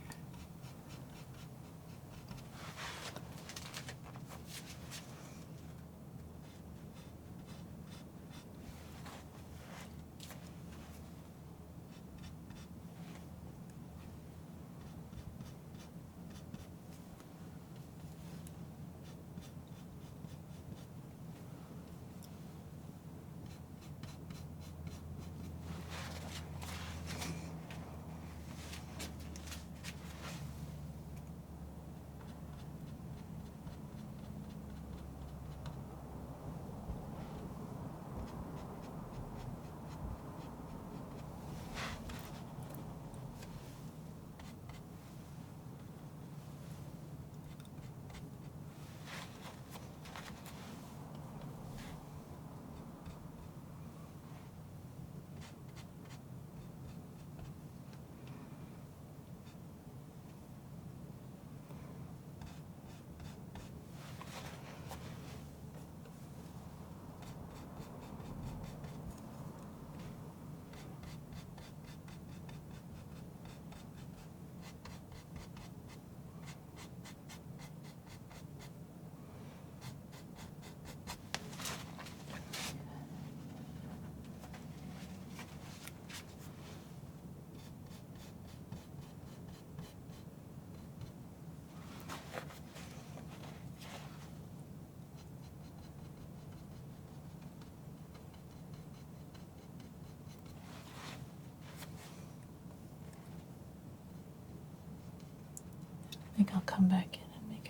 think I'll come back in and make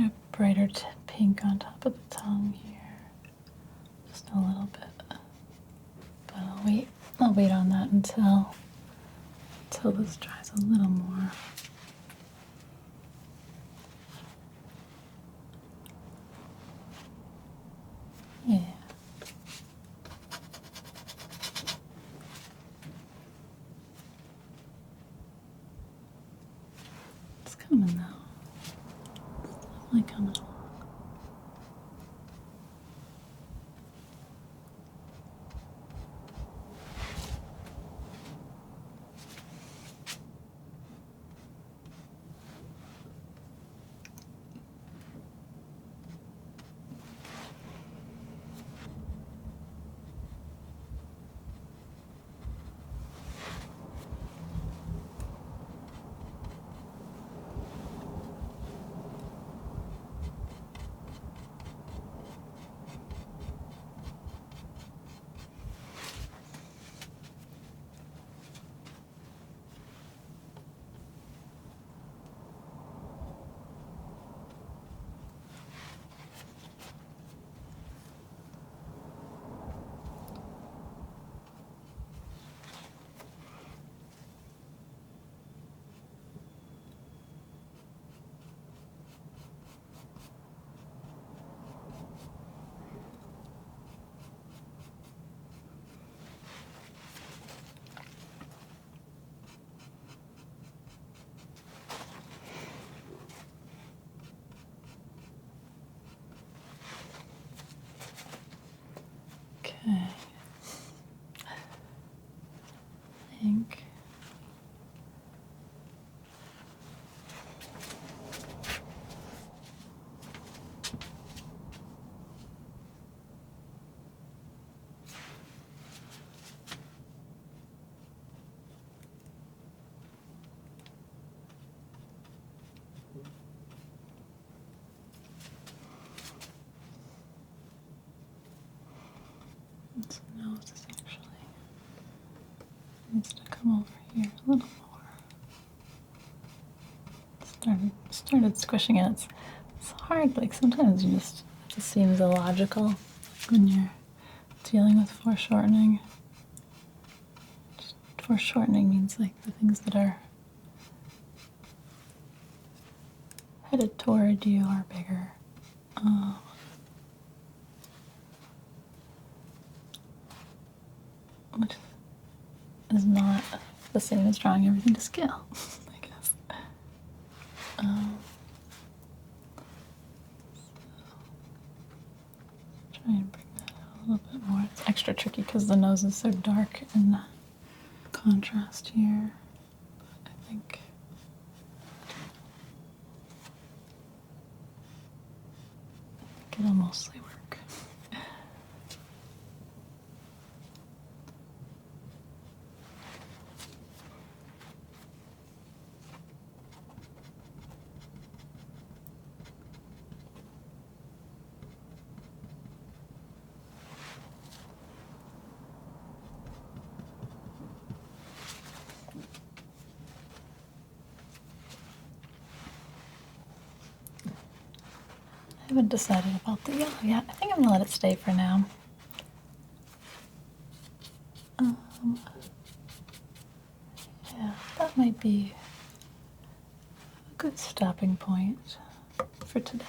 a brighter pink on top of the tongue here. Just a little bit. But I'll wait on that until this dries a little more. Yeah. It's coming though. It's definitely coming along. Okay. I think this nose is actually needs to come over here a little more. Started squishing it. It's hard. Like sometimes it just seems illogical when you're dealing with foreshortening. Foreshortening means like the things that are headed toward you are bigger. Which is not the same as drawing everything to scale, I guess. So try and bring that out a little bit more. It's extra tricky because the nose is so dark in the contrast here. But I think it'll mostly work. I haven't decided about the yellow yet. I think I'm gonna let it stay for now. Yeah, that might be a good stopping point for today.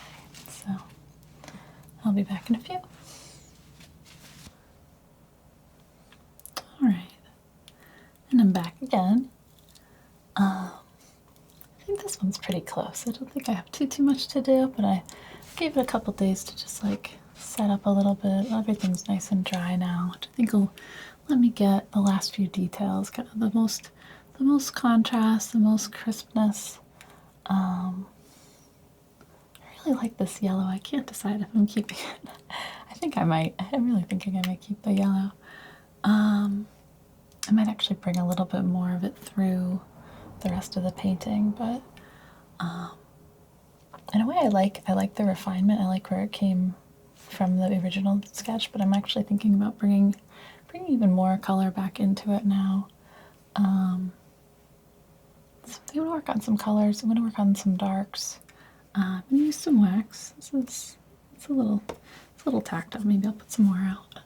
So I'll be back in a few. All right, and I'm back again. I think this one's pretty close. I don't think I have too much to do, but I gave it a couple days to just like set up a little bit. Everything's nice and dry now, which I think will let me get the last few details, kind of the most contrast, the most crispness. I really like this yellow. I can't decide if I'm keeping it. I think I might. I'm really thinking I might keep the yellow. I might actually bring a little bit more of it through the rest of the painting, but in a way I like the refinement. I like where it came from the original sketch, but I'm actually thinking about bringing even more color back into it now. So I'm gonna work on some colors. I'm gonna work on some darks. I'm gonna use some wax. It's a little tactile. Maybe I'll put some more out.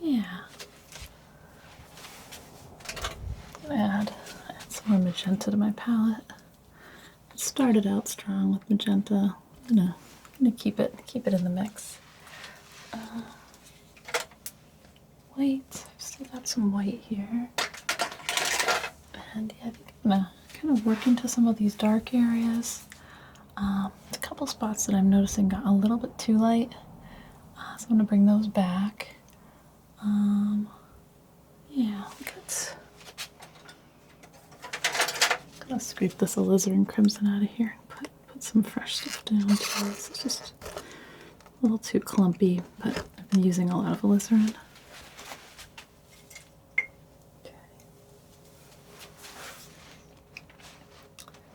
Yeah. Add some more magenta to my palette. It started out strong with magenta. I'm gonna keep it in the mix. White. I've still got some white here. And yeah, I think I'm gonna kind of work into some of these dark areas. A couple spots that I'm noticing got a little bit too light, so I'm gonna bring those back. Yeah, gonna scrape this alizarin crimson out of here and put some fresh stuff down too. It's just a little too clumpy, but I've been using a lot of alizarin.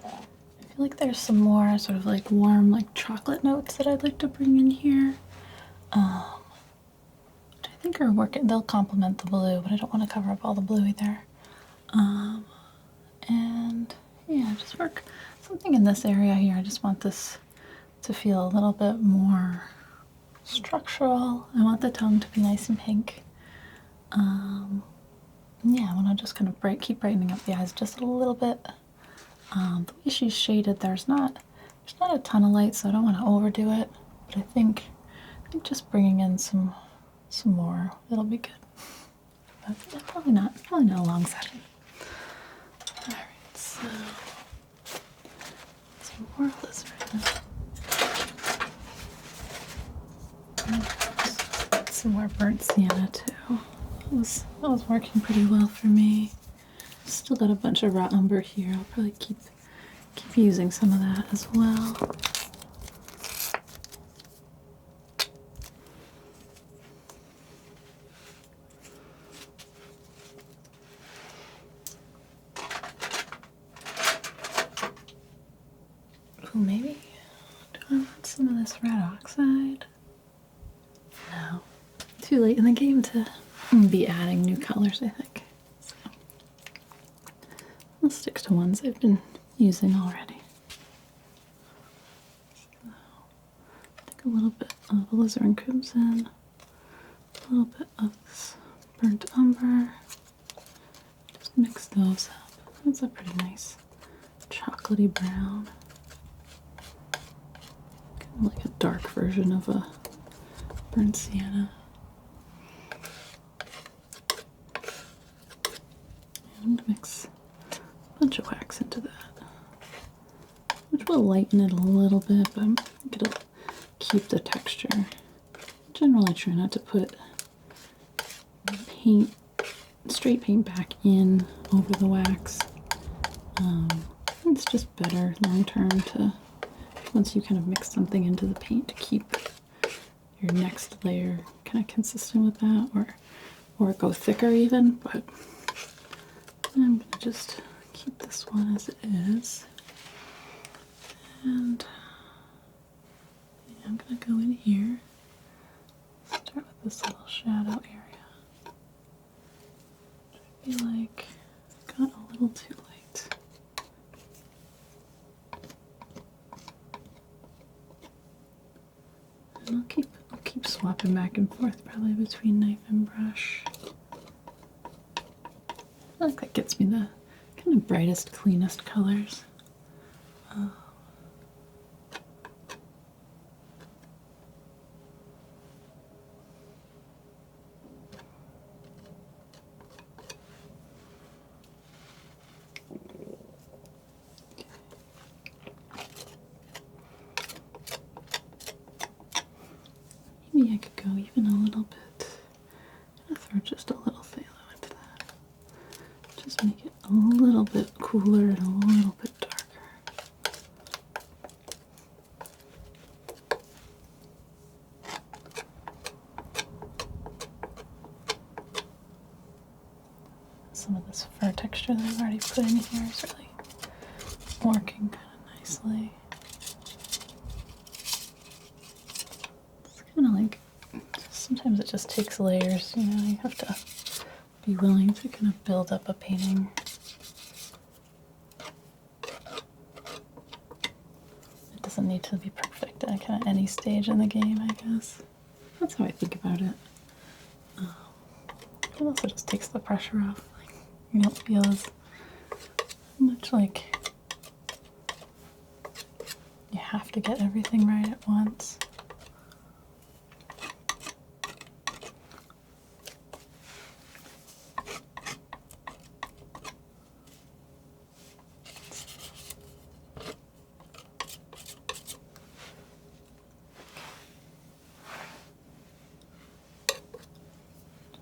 I feel like there's some more sort of like warm, like chocolate notes that I'd like to bring in here. Which I think are working, they'll complement the blue, but I don't want to cover up all the blue either. And yeah, just work something in this area here. I just want this to feel a little bit more structural. I want the tongue to be nice and pink. Yeah, I want to just kind of keep brightening up the eyes just a little bit. The way she's shaded, there's not a ton of light, so I don't want to overdo it. But I think just bringing in some more, it'll be good. But yeah, probably not a long session. All right, so some more alizarin. Some more burnt sienna too. That was working pretty well for me. Still got a bunch of raw umber here. I'll probably keep using some of that as well. Oh, maybe do I want some of this red oxide? No, too late in the game to be adding new colors, I think. So I'll stick to ones I've been using already. So, take a little bit of alizarin crimson, a little bit of this burnt umber. Just mix those up. That's a pretty nice chocolatey brown. Kind of like a dark version of a burnt sienna. And mix a bunch of wax into that, which will lighten it a little bit, but I think it'll keep the texture. Generally try not to put straight paint back in over the wax. It's just better long term to, once you kind of mix something into the paint, to keep your next layer kind of consistent with that, or go thicker even. But I'm gonna just keep this one as it is, and yeah, I'm gonna go in here. Start with this little shadow area. I feel like I got a little too light. And I'll keep swapping back and forth probably between knife and brush. I feel like that gets me the kind of brightest, cleanest colors. Maybe I could go even a little bit. I'm gonna throw just a little phthalo into that. Just make it a little bit cooler and a little bit darker. Some of this fur texture that I've already put in here is really working kind of nicely. It's kind of like, sometimes it just takes layers, you know, you have to be willing to kind of build up a painting need to be perfect at kind of any stage in the game, I guess. That's how I think about it. It also just takes the pressure off. Like, you don't feel as much like you have to get everything right at once.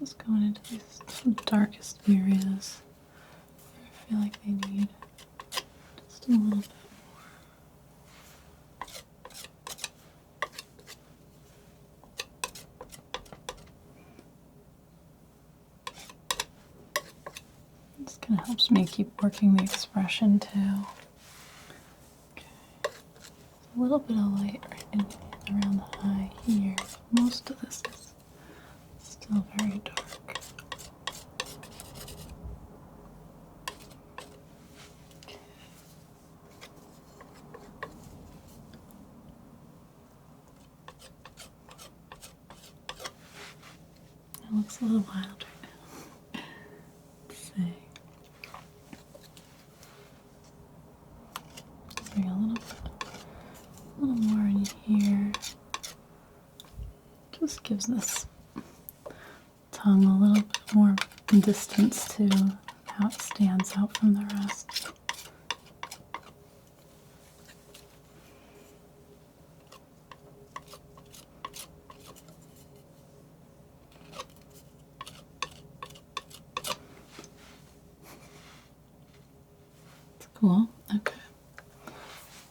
Just going into these darkest areas where I feel like they need just a little bit more. This kind of helps me keep working the expression too. Okay. A little bit of light right in around the eye here. Most of this is still very dark. It looks a little wild right now. Let's see. Bring a little more in here. Just gives this tongue a little bit more distance to how it stands out from the rest. Cool. Okay.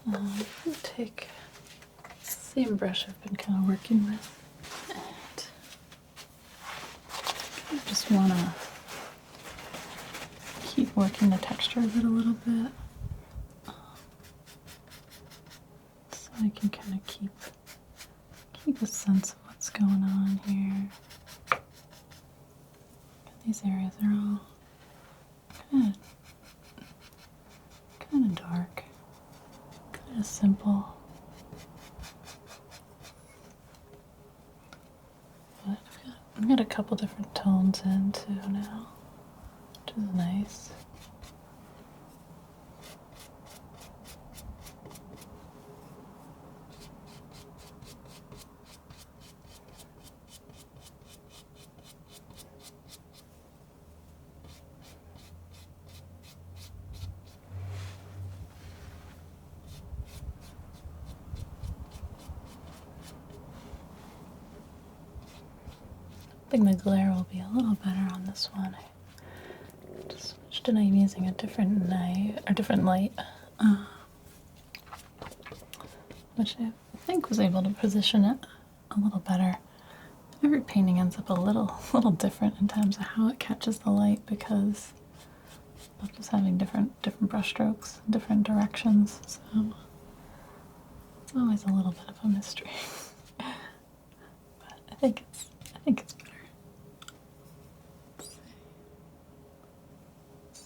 I'm going to take the same brush I've been kind of working with, and I just want to keep working the texture of it a little bit, so I can kind of keep a sense of what's going on here. These areas are all kind of dark, kind of simple. But I've got a couple different tones in too now, which is nice. I think the glare will be a little better on this one. I just switched and I'm using a different light, which I think was able to position it a little better. Every painting ends up a little different in terms of how it catches the light because of just having different brush strokes, different directions. So it's always a little bit of a mystery. But I think it's better.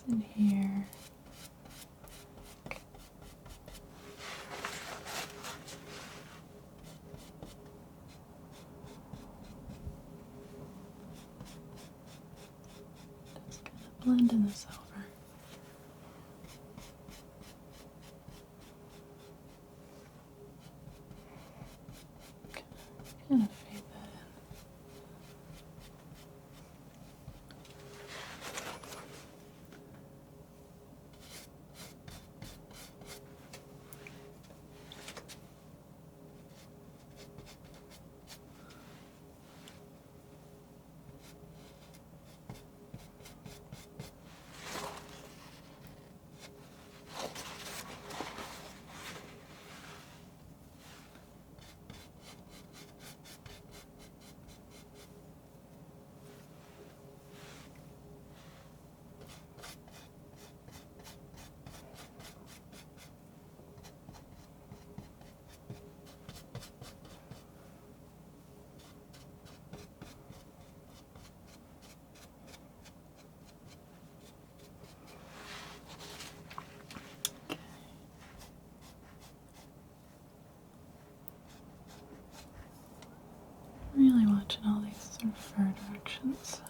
In here. Okay. Just gonna blend in this over. Okay. Kind of fade that in. fur directions.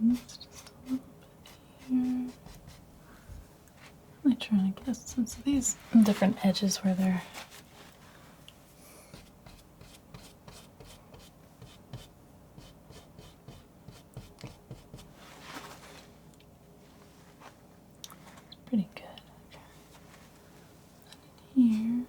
It's just a little bit here. I'm trying to get a sense of these different edges where they're pretty good. And here.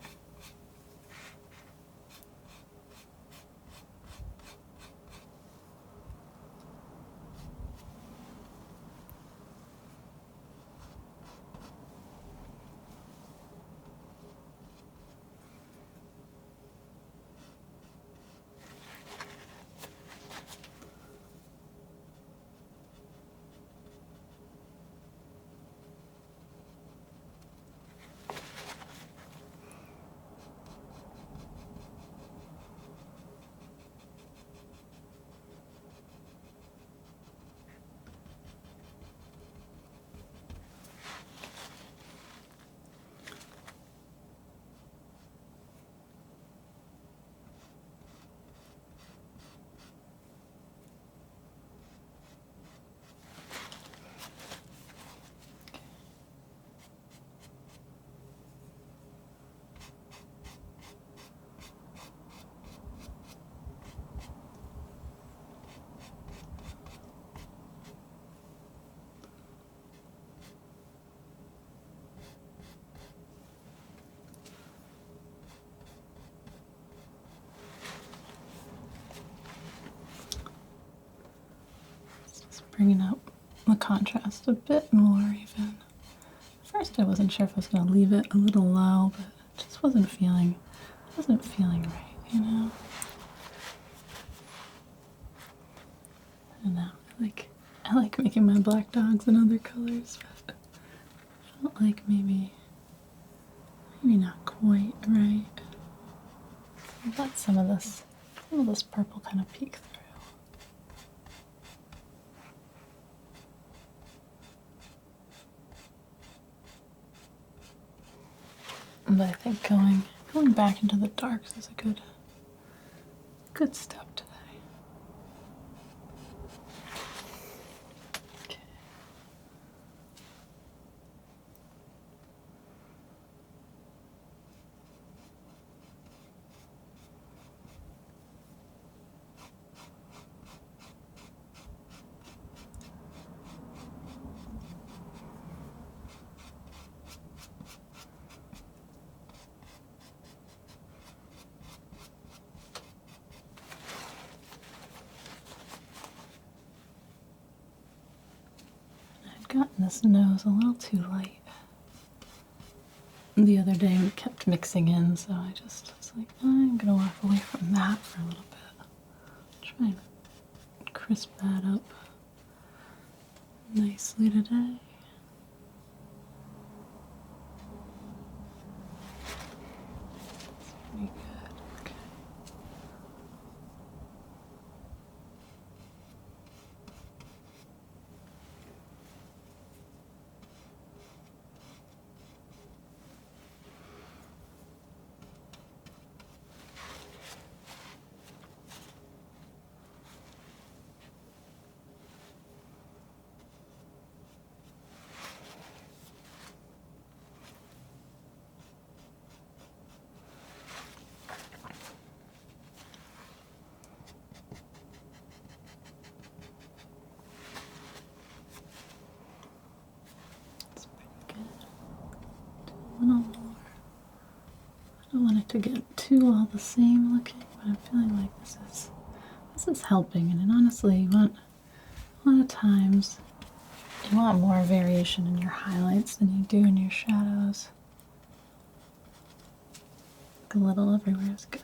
Bringing up the contrast a bit more even. At first I wasn't sure if I was going to leave it a little low, but it just wasn't feeling right, you know? And now I like making my black dogs in other colors, but I felt like maybe not quite right. I'll let some of this purple kind of peek through. But I think going back into the darks is a good step today. Okay. Gotten this nose a little too light the other day. We kept mixing in, so I just was like, I'm gonna walk away from that for a little bit. Try and crisp that up nicely today. It's pretty good. Okay. A little more. I don't want it to get too all the same looking, but I'm feeling like this is helping. And honestly, a lot of times You want more variation in your highlights than you do in your shadows. Like a little everywhere is good.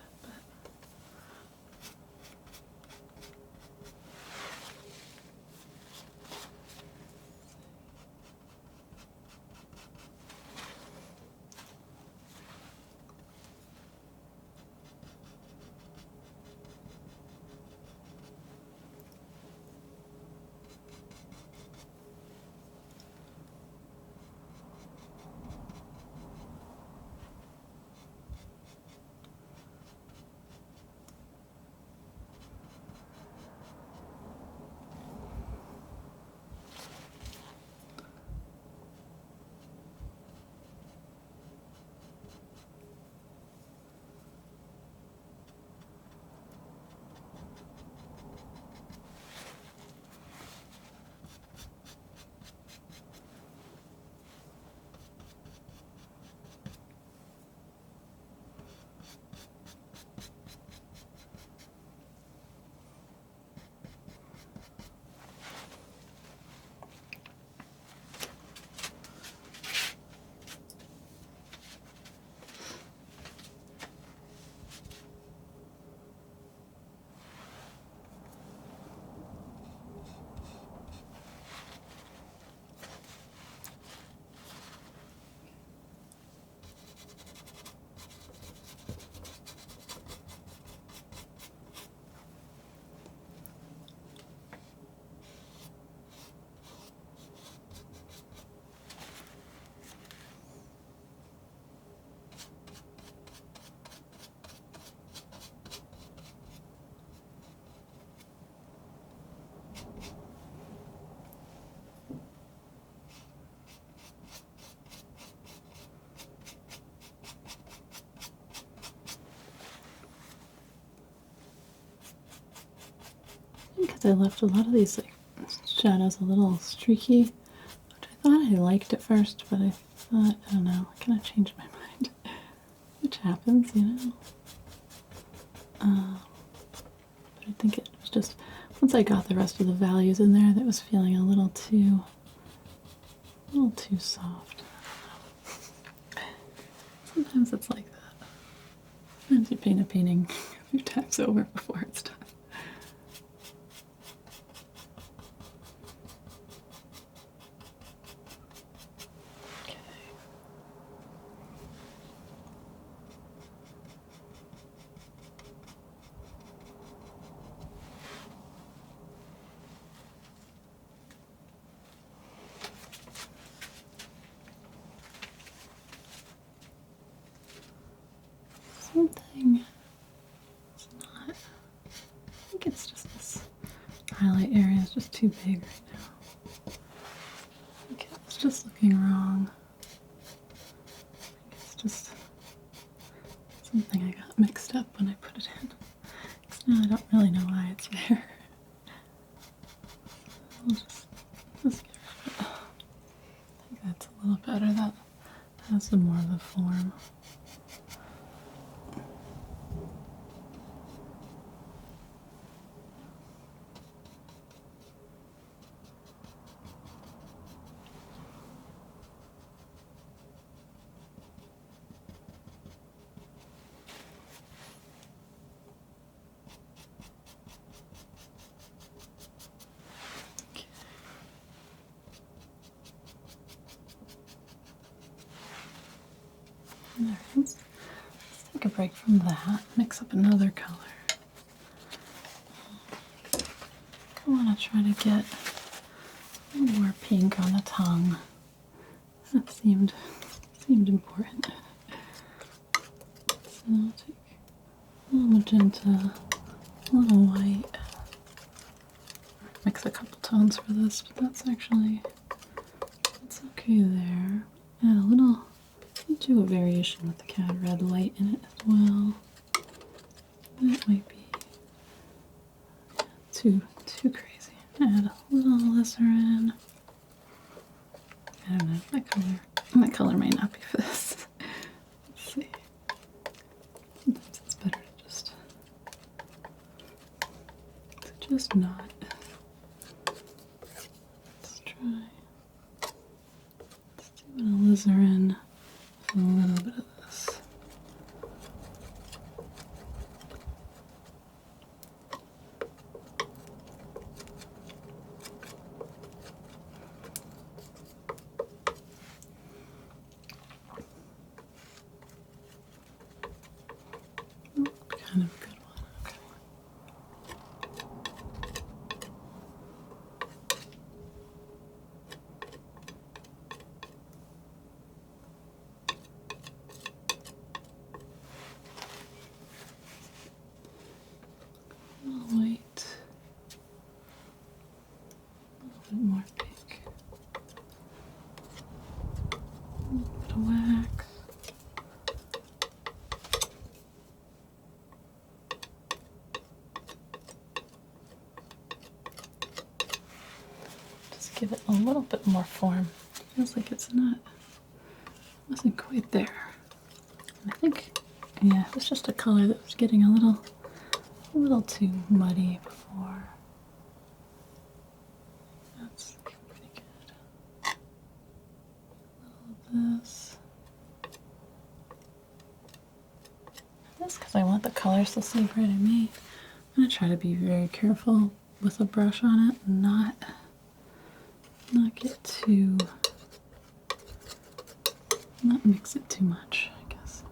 Because I left a lot of these like shadows a little streaky, which I thought I liked at first, but I thought, I don't know, I kind of changed my mind, which happens, you know. But I think it was just, once I got the rest of the values in there, that was feeling a little too soft. Sometimes it's like that. Sometimes you paint a painting a few times over before it's done. Something, it's not, I think it's just this highlight area is just too big right now. I think it's just looking wrong. It's just something I got mixed up when I put it in. Because now I don't really know why it's there. I'll just get rid of it. I think that's a little better. That has some more of the form. Alright, let's take a break from that, mix up another color. I want to try to get a little more pink on the tongue. That seemed important. So I'll take a little magenta, a little white. Mix a couple tones for this, but that's okay there. Add a little, do a variation with the cad red light in it as well. That might be too crazy. Add a little glycerin. I don't know, that color may not be for this. Let's see. Sometimes it's better to just not. Let's try alizarin with a little bit of this. Kind of a good one. Okay. I'll wait. A little bit more pink. A little bit of wax. Just give it a little bit more form. Feels like it's not, wasn't quite there. And I think, yeah, it was just a color that was getting a little too muddy before. That's pretty good. A little of this. This because I want the colors to seep right in me. I'm gonna try to be very careful with a brush on it and not get too, not mix it too much, I guess.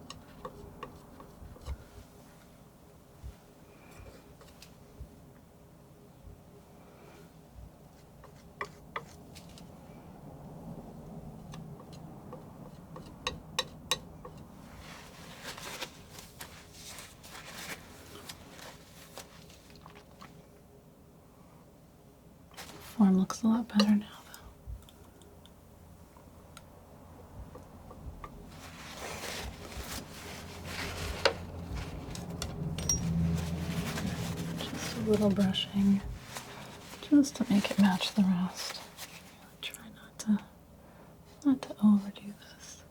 Form looks a lot better now, though. Just a little brushing, just to make it match the rest. Really try not to overdo this.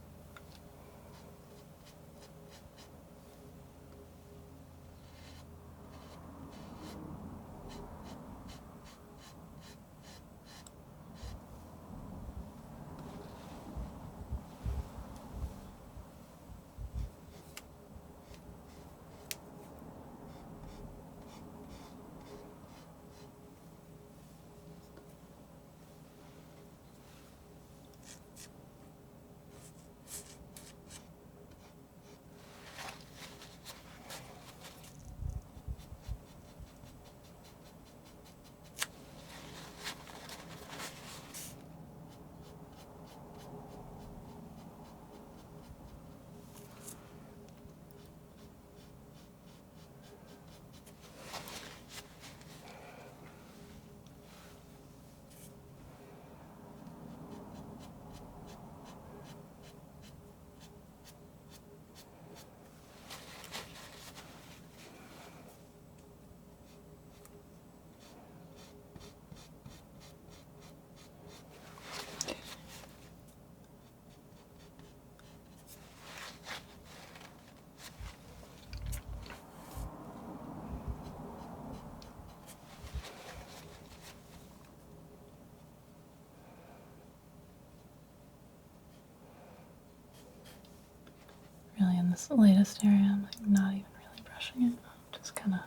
Really, in this latest area, I'm like not even really brushing it. I'm just kind of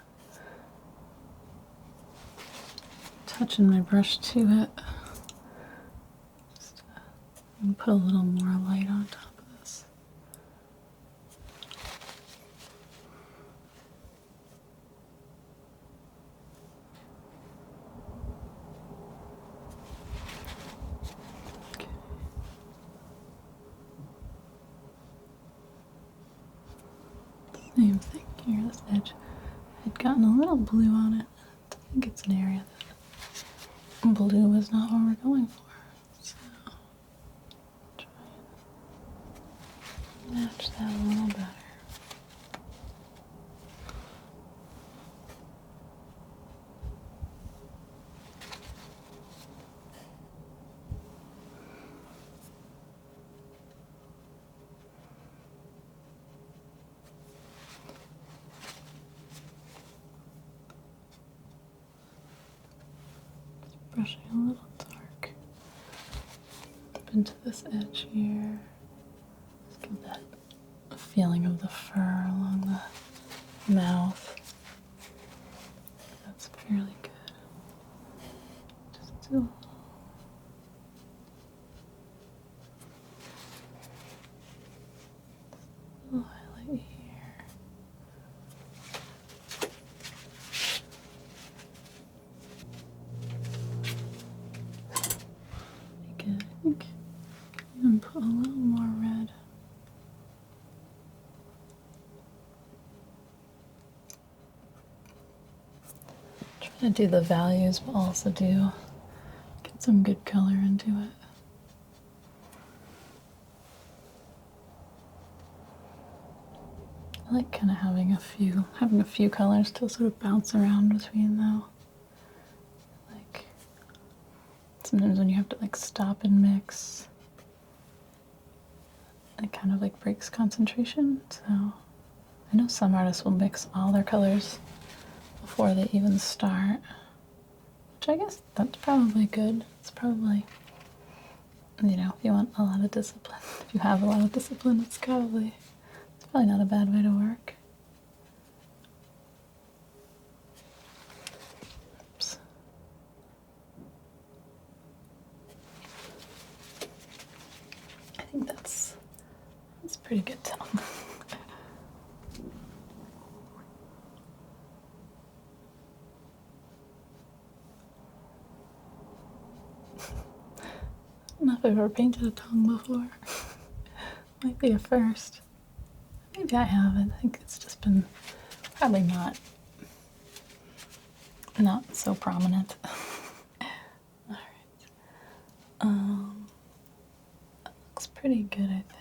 touching my brush to it. Just put a little more light on top of this. Okay. Same thing here, this edge had gotten a little blue on it. I think it's an area that blue is not what we're going for. So try and match that a little better. Brushing a little dark up into this edge here. Give that feeling of the fur along the mouth. That's fairly good. Just do a little highlight here. Good. I think even put a little more red. Try to do the values, but also get some good color into it. I like kind of having a few colors to sort of bounce around between though. Like sometimes when you have to like stop and mix, it kind of like breaks concentration. So I know some artists will mix all their colors before they even start, which I guess that's probably good. It's probably, you know, if you want a lot of discipline, if you have a lot of discipline, it's probably not a bad way to work. Oops. I think that's pretty good tone. I don't know if I've ever painted a tongue before. Might be a first. Maybe I haven't. I think it's just been probably not so prominent. Alright. Looks pretty good, I think.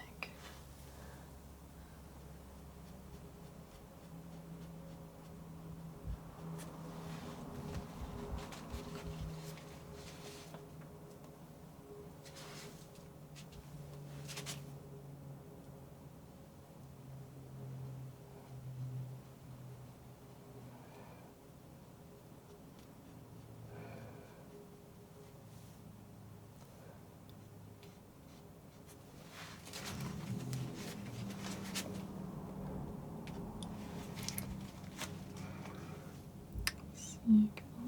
A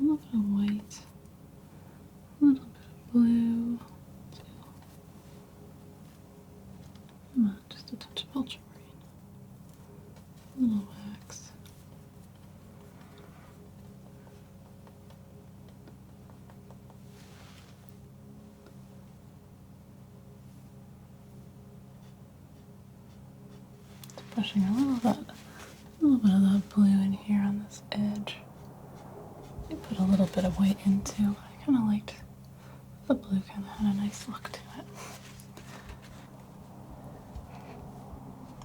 little bit of white, a little bit of blue, just a touch of ultramarine, a little wax. Just brushing a little bit of the blue in here on this edge. I put a little bit of white in too. I kind of liked the blue, kind of had a nice look to it.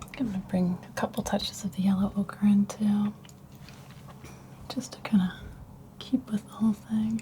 I'm going to bring a couple touches of the yellow ochre in too, just to kind of keep with the whole thing.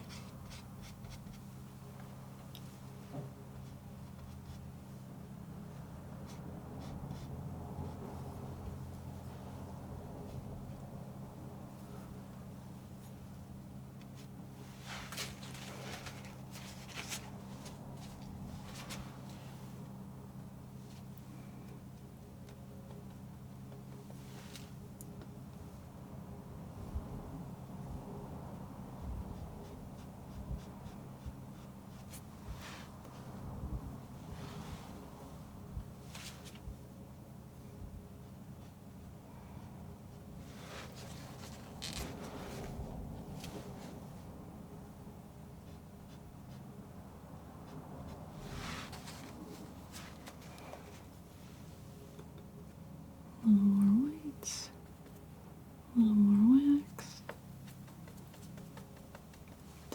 A little more white, a little more wax,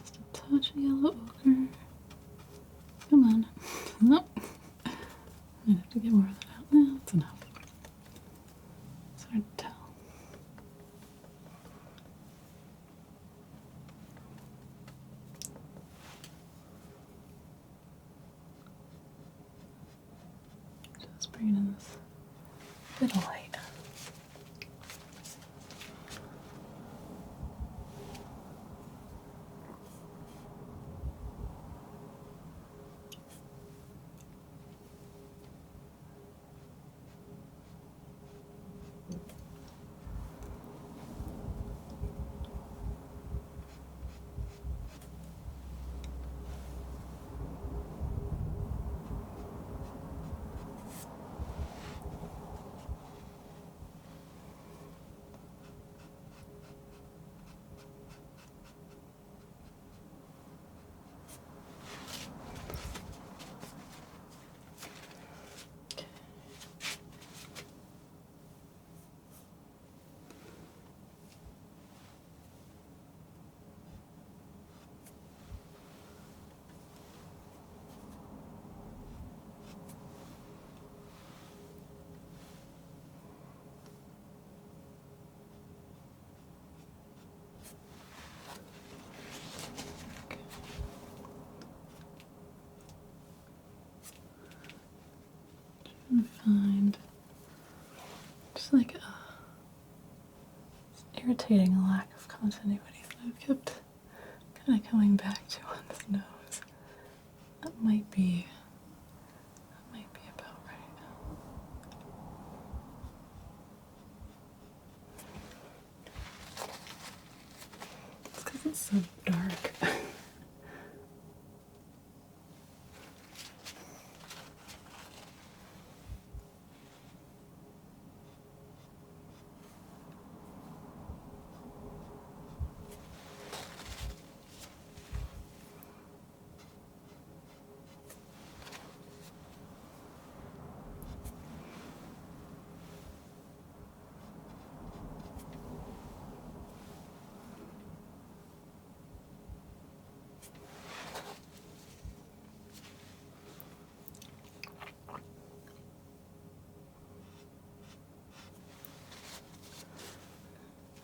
just a touch of yellow ochre. Come on. Nope. I have to get more of that out. No, that's enough. It's hard to tell. Just bringing in this bit of light. irritating lack of continuity that I've kept kind of coming back to on this nose. That might be about right. It's because it's so dark.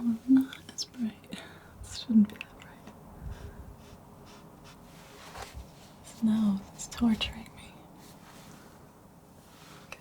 Oh, not as bright. This shouldn't be that bright. This nose is torturing me. Okay.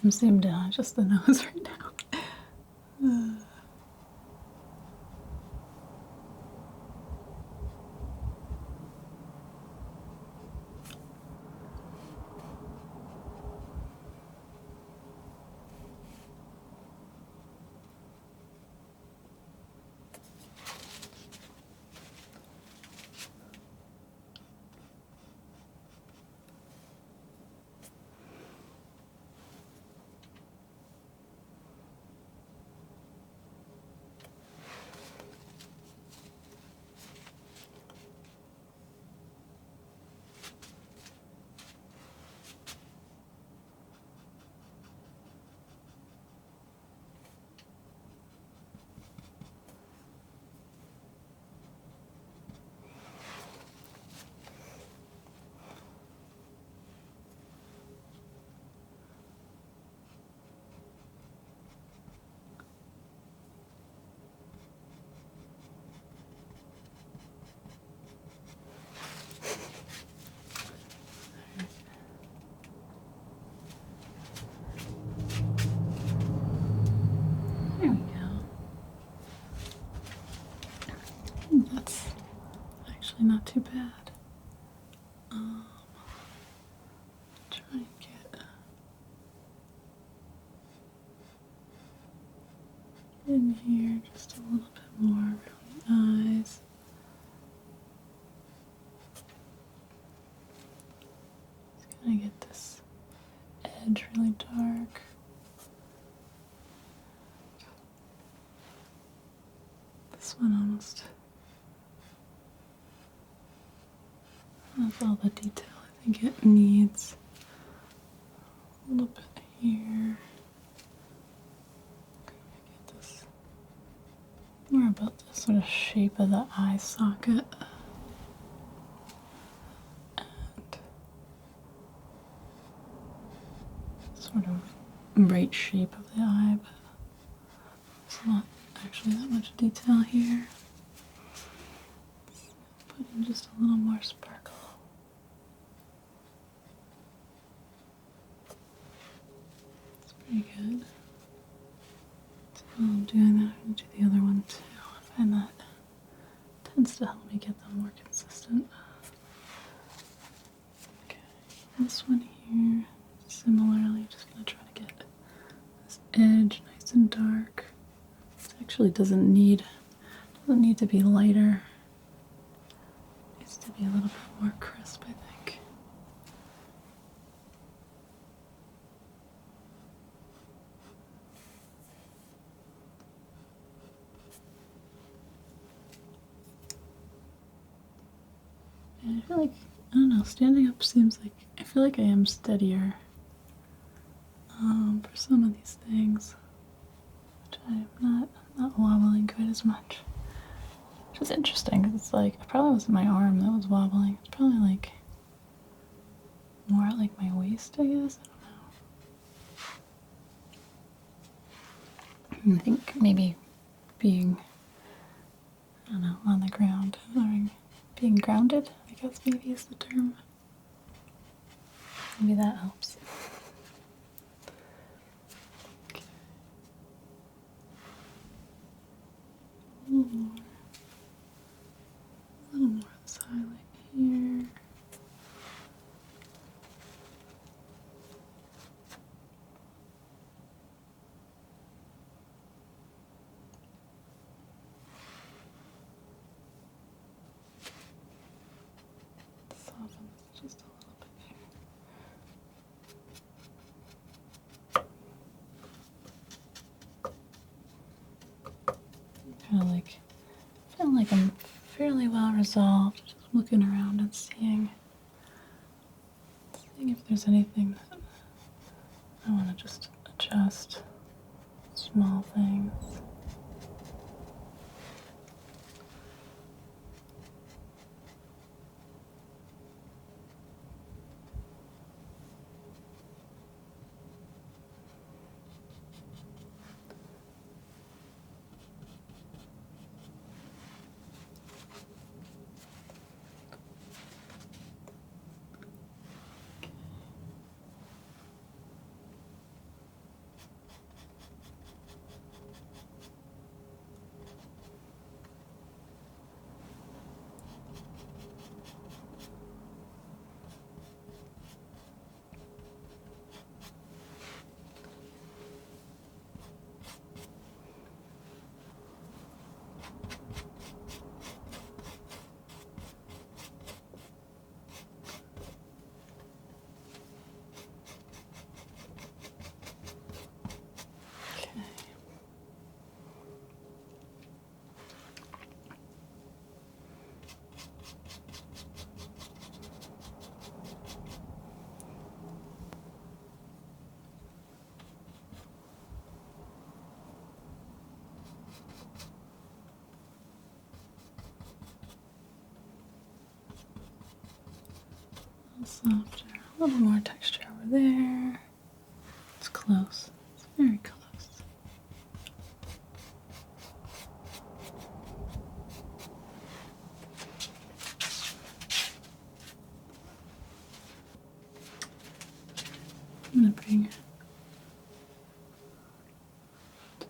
I'm seeing down just the nose right now. There we go. That's actually not too bad. Try and get in here just a little bit more around the eyes. Just gonna get this edge really dark. This one almost has all the detail I think it needs. A little bit here. Get this more about the sort of shape of the eye socket. And sort of right shape of the eye, but it's not actually that much detail here. Put in just a little more sparkle. It's pretty good. So while I'm doing that, I'm going to do the other one too. I find that tends to help me get them more consistent. Okay, this one here, similarly, just going to try to get this edge nice and dark. This actually doesn't need to be lighter. It needs to be a little bit more crisp, I think. I feel like, I don't know, standing up seems like, I feel like I am steadier for some of these things, which I'm not wobbling quite as much. Which is interesting, because it's like, it probably wasn't my arm that was wobbling. It's probably like, more at like my waist, I guess. I don't know. I think maybe being, I don't know, on the ground, or being grounded, I guess maybe is the term. Maybe that helps. Okay. A little more of this highlight here. Soften this just a little bit here. Kind of like, feel like I'm fairly well resolved. Just looking around and seeing if there's anything that I want to just adjust. Small things. Softer, a little more texture over there. It's close, it's very close. I'm gonna bring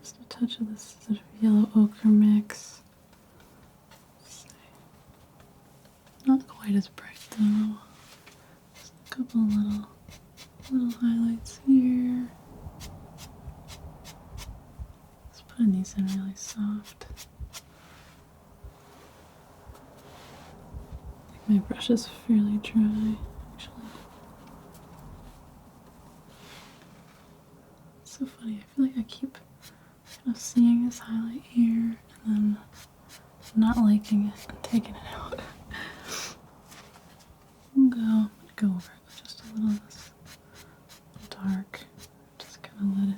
just a touch of this sort of yellow ochre mix. Not quite as bright though. Just a couple little highlights here. Just putting these in really soft. I think my brush is fairly dry, actually. It's so funny, I feel like I keep kind of seeing this highlight here and then not liking it and taking it out. I'm gonna go over it with just a little of this dark. Just kind of let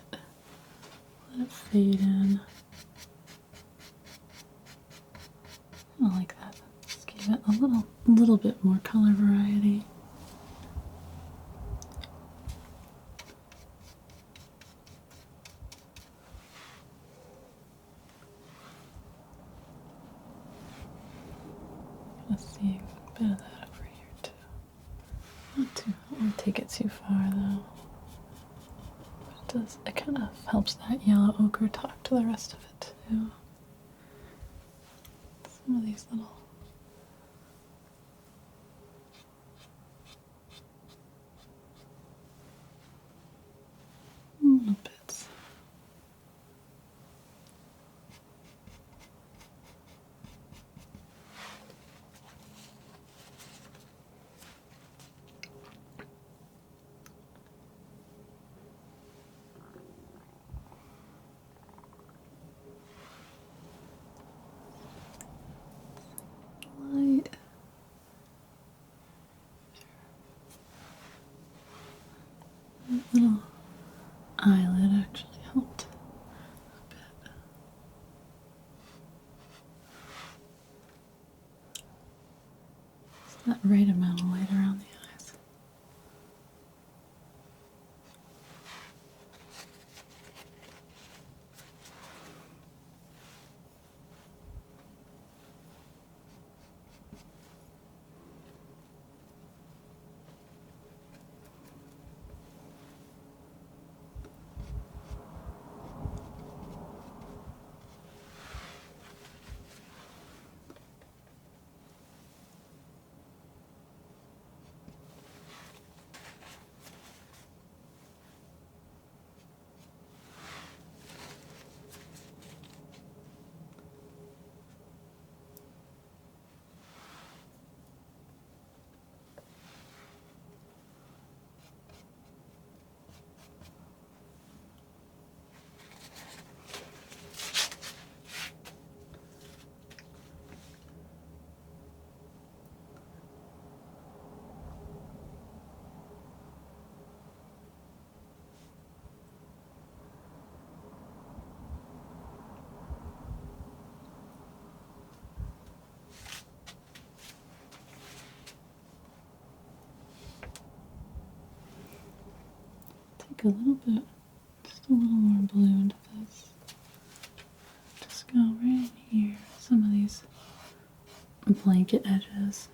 it fade in. I like that. Just give it a little bit more color variety. Just seeing a bit of that over here too. I won't take it too far though. But it kind of helps that yellow ochre talk to the rest of it too. Some of these little bits. eyelid actually helped a bit. It's that right amount of light around the eyes. Take a little bit, just a little more blue into this. Just go right here, some of these blanket edges.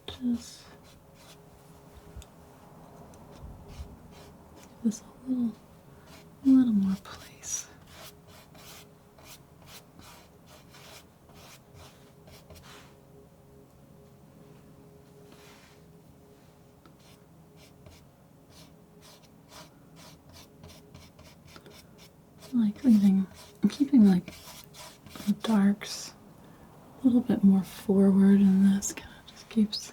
Just give this a little more place. Like keeping like the darks a little bit more forward in this, kind of just keeps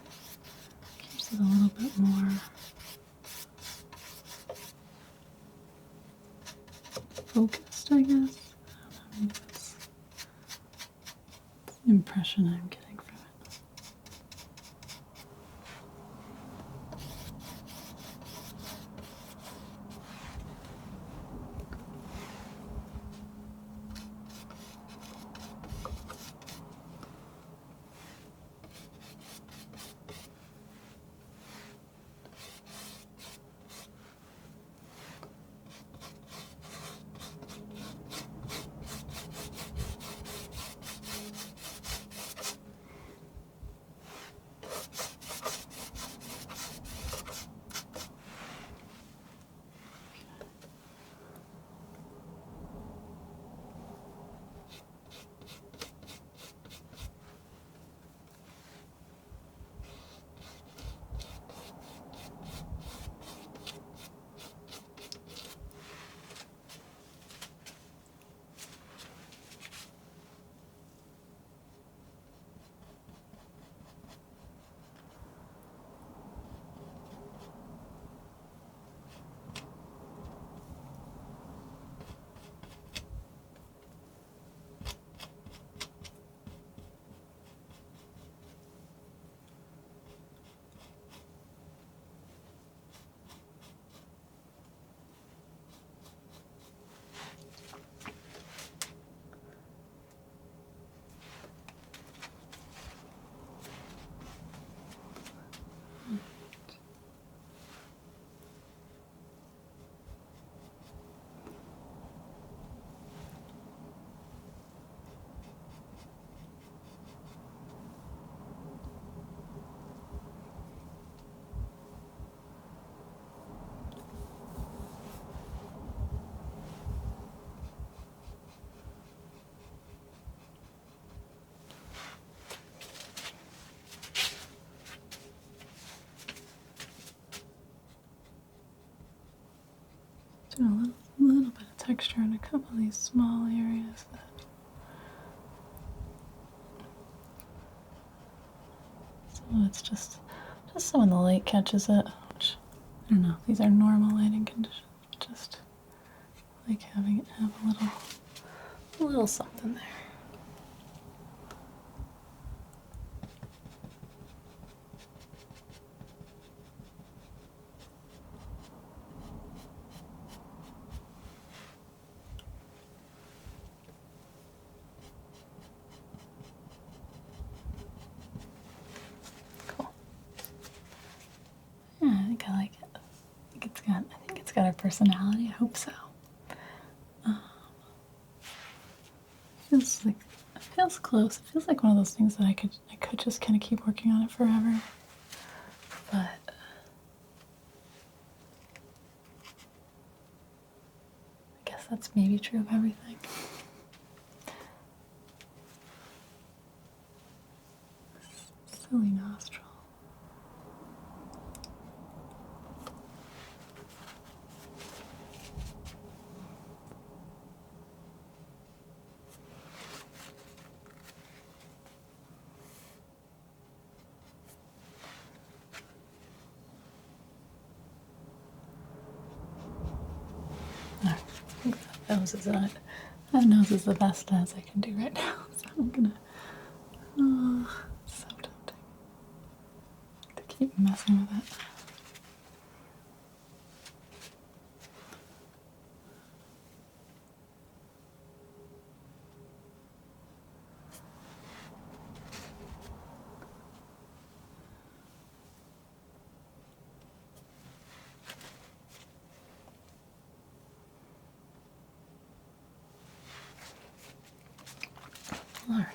it a little bit more focused, I guess. I don't know, that's the impression I'm getting from it. Do a little bit of texture in a couple of these small areas that so it's just so when the light catches it, which I don't know, these are normal lighting conditions, just like having it have a little something there. It's got a personality. I hope so. Feels close. It feels like one of those things that I could just kind of keep working on it forever. But I guess that's maybe true of everything. Silly nostril. That nose is the best as I can do right now, so I'm gonna. Oh, so tempting to keep messing with it. All right.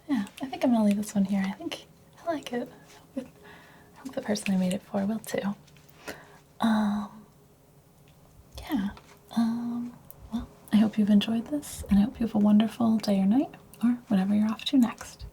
Yeah, I think I'm gonna leave this one here. I like it. I hope the person I made it for will too. Yeah. Well, I hope you've enjoyed this, and I hope you have a wonderful day or night, or whatever you're off to next.